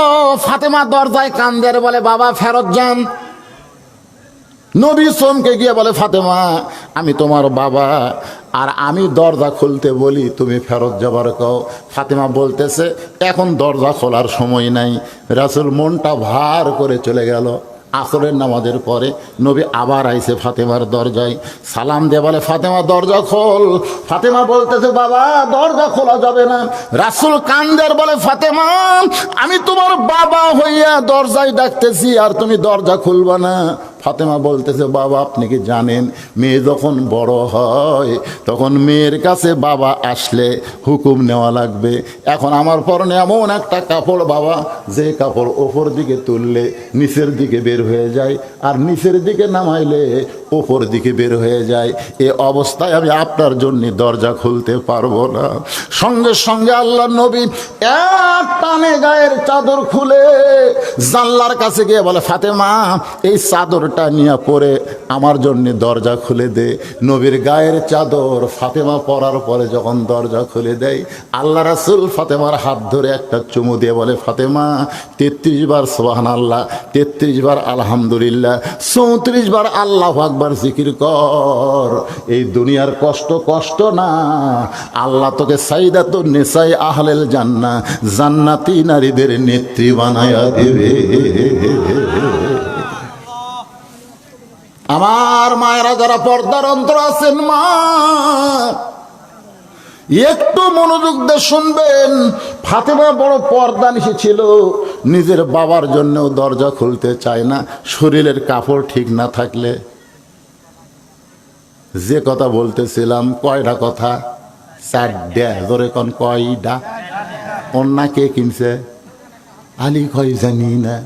ফাতেমা দরজায় কান্দের, বলে বাবা ফেরত যান। নবী চমকে গিয়ে বলে, ফাতেমা আমি তোমার বাবা, আর আমি দরজা খুলতে বলি তুমি ফেরত যাবার কও। ফাতেমা বলতেছে, এখন দরজা খোলার সময় নাই। রাসূল মনটা ভার করে চলে গেল। আসরের নামাজের পরে নবী আবার আইছে ফাতেমার দরজায়, সালাম দিয়ে বলে, ফাতেমা দরজা খোল। ফাতেমা বলতেছে, বাবা দরজা খোলা যাবে না। রাসূল কান্দের, বলে, ফাতেমা আমি তোমার বাবা হইয়া দরজায় ডাকতেছি আর তুমি দরজা খুলবা না। ফাতেমা বলতেছে, বাবা আপনি কি জানেন মেয়ে যখন বড় হয় তখন মেয়ের কাছে বাবা আসলে হুকুম নেওয়া লাগবে। এখন আমার পরনে এমন একটা কাপড় বাবা, যে কাপড় ওপর দিকে তুললে নিচের দিকে বের হয়ে যায়, আর নিচের দিকে নামাইলে ওপর দিকে বের হয়ে যায়। এ অবস্থায় আমি আপনার জন্য দরজা খুলতে পারবো না। সঙ্গে সঙ্গে আল্লাহ নবী এক টানে গায়ের চাদর খুলে জানলার কাছে গিয়ে বলে, ফাতেমা এই চাদরটা নিয়ে পরে আমার জন্য দরজা খুলে দে। নবীর গায়ের চাদর ফাতেমা পরার পরে যখন দরজা খুলে দেয়, আল্লাহ রাসূল ফাতেমার হাত ধরে একটা চুমু দিয়ে বলে, ফাতেমা 33 বার সুবহানাল্লাহ, 33 বার আলহামদুলিল্লাহ, 34 বার আল্লাহু আকবার জিকির কর। এই দুনিয়ার কষ্ট কষ্ট না, আল্লাহ তোকে সাইদাতুন নিসাই আহলেল জান্নাহ, জান্নাতি নারীদের নেত্রী বানায়া দেবে। আমার মায়েরা যারা পর্দার অন্তর আছেন, মা একটু মনোযোগ দিয়ে শুনবেন। ফাতেমা বড় পর্দা নিশি ছিল, নিজের বাবার জন্যও দরজা খুলতে চায় না শরীরের কাপড় ঠিক না থাকলে। যে কথা বলতেছিলাম, কয়টা কথা? 4টা। ধরে কোন কয়টা? অন্যা কে কিনছে? আলী কয় জানি না।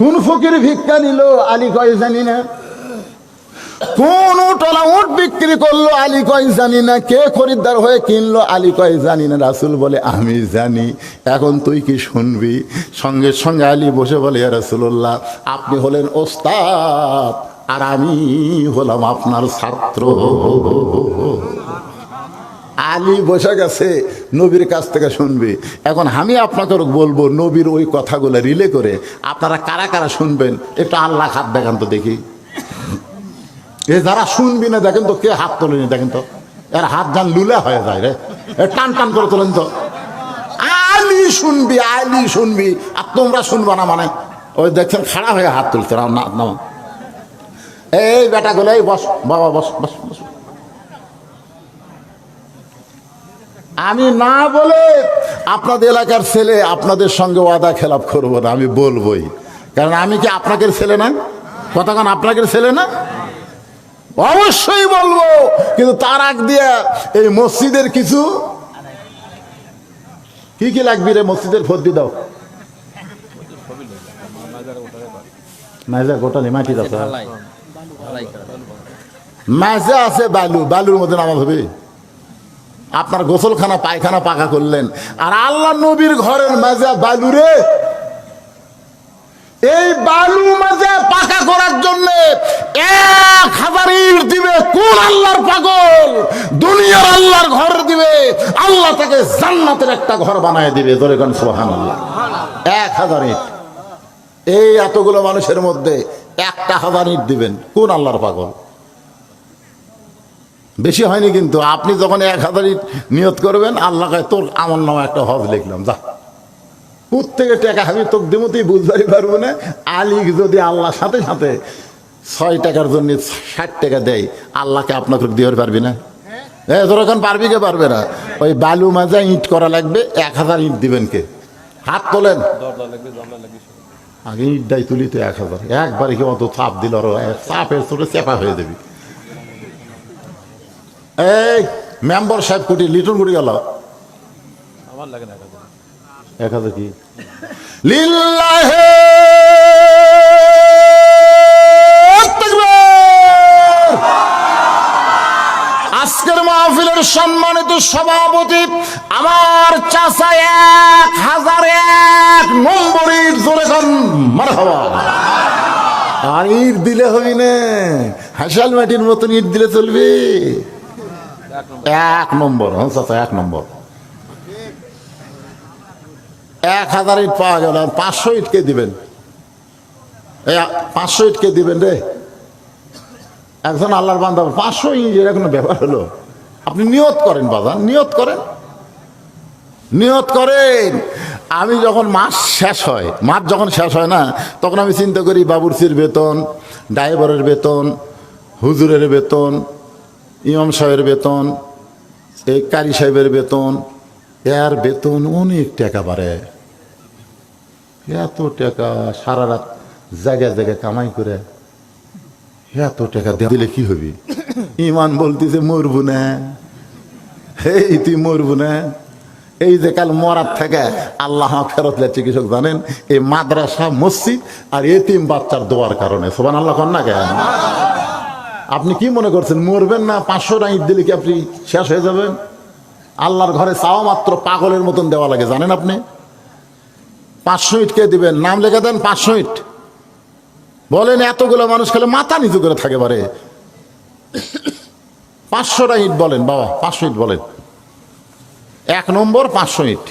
কোন ফকির ভিক্ষা নিল? আলী কয় জানি না। কোন উটলা উট বিক্রি করলো? আলী কয় জানি না। কে খরিদ্দার হয়ে কিনলো? আলী কয় জানি না। রাসূল বলে, আমি জানি। এখন তুই কি শুনবি? সঙ্গে সঙ্গে আলী বসে বলে, ইয়া রাসূলুল্লাহ, আপনি হলেন ওস্তাদ আর আমি হলাম আপনার ছাত্র। আলী বসে গেছে, নবীর কাছ থেকে শুনবি। এখন আমি আপনাকে বলবো নবীর ওই কথাগুলো রিলে করে আপনারা কারা কারা শুনবেন একটু আল্লাহ হাত দেখান তো দেখি। এ যারা শুনবি না দেখেন তো কে হাত তোলেনি, দেখেন তো। এর হাত যান লুলা হয়ে যায় রে, টান টান করে তোলেন তো। আলী শুনবি, আলী শুনবি, আর তোমরা শুনবা না মানে? ওই দেখছেন খাড়া হয়ে হাত তুলছে না। এই বেটা গুলো, এই বস বাবা, বস বস বস। আমি না বলে আপনাদের এলাকার ছেলে আপনাদের সঙ্গে ওয়াদা খেলাপ করবো না, আমি বলবোই। কারণ আমি কি আপনাদের ছেলে না? কতক্ষণ আপনাদের ছেলে না? অবশ্যই বলবো। কিন্তু তার আগ দিয়ে এই মসজিদের কিছু কি কি লাগবে রে? মসজিদের ফর্দি দাও। মাজা গোটালি মাটি আছে, মাজা আছে, বালুর মধ্যে নামাজ হবে। আপনার গোসলখানা পায়খানা পাকা করলেন, আর আল্লাহ নবীর ঘরের মাজা বালুরে। এই বালু মাজা পাকা করার জন্য 1000 ইট দিবে কোন আল্লাহর পাগল? দুনিয়ার আল্লাহর ঘর দিবে, আল্লাহ তাকে জান্নাতের একটা ঘর বানায় দিবে। ধরে কোন সুবহানাল্লাহ। 1000 ইট। এই এতগুলো মানুষের মধ্যে 1000 ইট দিবেন কোন আল্লাহর পাগল? বেশি হয়নি কিন্তু। আপনি যখন 1000 ইট নিয়ত করবেন, আল্লাহ কয় তোর আমার নামে একটা হজ লিখলাম, যা। প্রত্যেকে টাকা আমি তোকে দেবতেই বুঝতে পারবো না। আলী যদি আল্লাহর সাথে সাথে 6 টাকার জন্য 60 টাকা দেয়, আল্লাহকে আপনাকে দিতে পারবি না? যখন পারবি কে? পারবে না। ওই বালু মাজা ইট করা লাগবে, 1000 ইট দিবেন কে? হাত তোলেন। আগে ইটটাই তুলি তো 1000। একবারে কি অত চাপ দিল? চাপের ছোটো চেপা হয়ে যাবি। এই মেম্বার সাহেব কোটি লিটন কোটি গেল? আমার লাগে না 1000 কি? লিল্লাহে তাকবীর। আজকের মাহফিলের সম্মানিত সভাপতি আমার চাচা 1001 নম্বর ইট জোরে খান মারহাবা। আর ইট দিলে হবি না, হাসাল মাটির মতন ইট দিলে চলবে। 1 নম্বর। হ্যাঁ চাচা 1 নম্বর। 1000 ইট পাওয়া গেল, 500 ইটকে দিবেন। 500 ইটকে দিবেন রে? একজন আল্লাহর বান্দা 500 ইট, এর কোনো ব্যাপার হলো? আপনি নিয়ত করেন বাবা, নিয়ত করেন, নিয়ত করেন। আমি যখন মাস যখন শেষ হয় না, তখন আমি চিন্তা করি বাবুর্চির বেতন, ড্রাইভারের বেতন, হুজুরের বেতন, ইমাম সাহেবের বেতন, এই কারি সাহেবের বেতন, এর বেতন অনেক টাকা বাড়ে। এত টাকা সারা রাত জায়গায় জায়গায় কামাই করে এত টাকা দিলে কি হবি? ইমান বলতেছে মরবো না, এই তুই মরবো না। এই যে কাল মরার থেকে আল্লাহ ফেরত লে চিকিৎসক জানেন এই মাদ্রাসা মসজিদ আর এতিম বাচ্চার দোয়ার কারণে। সুবহানাল্লাহ কন না কেন? আপনি কি মনে করছেন মরবেন না? 500 টাকা ঈদ দিলে কি আপনি শেষ হয়ে যাবেন? আল্লাহর ঘরে চাওয়া মাত্র পাগলের মতন দেওয়া লাগে, জানেন আপনি? 500 ইট কে দিবেন? নাম লেখা দেন 500 ইট। বলেন এতগুলো মানুষ খেলে মাথা নিচু করে থাকে বারে। 500 টাকা ইট বলেন বাবা, 500 ইট বলেন। 1 নম্বর 500 ইট।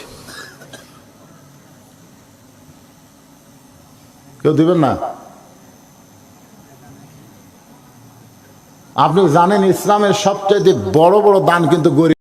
কেউ দিবেন না? আপনি জানেন ইসলামের সবচেয়ে বড় বড় দান কিন্তু গরিব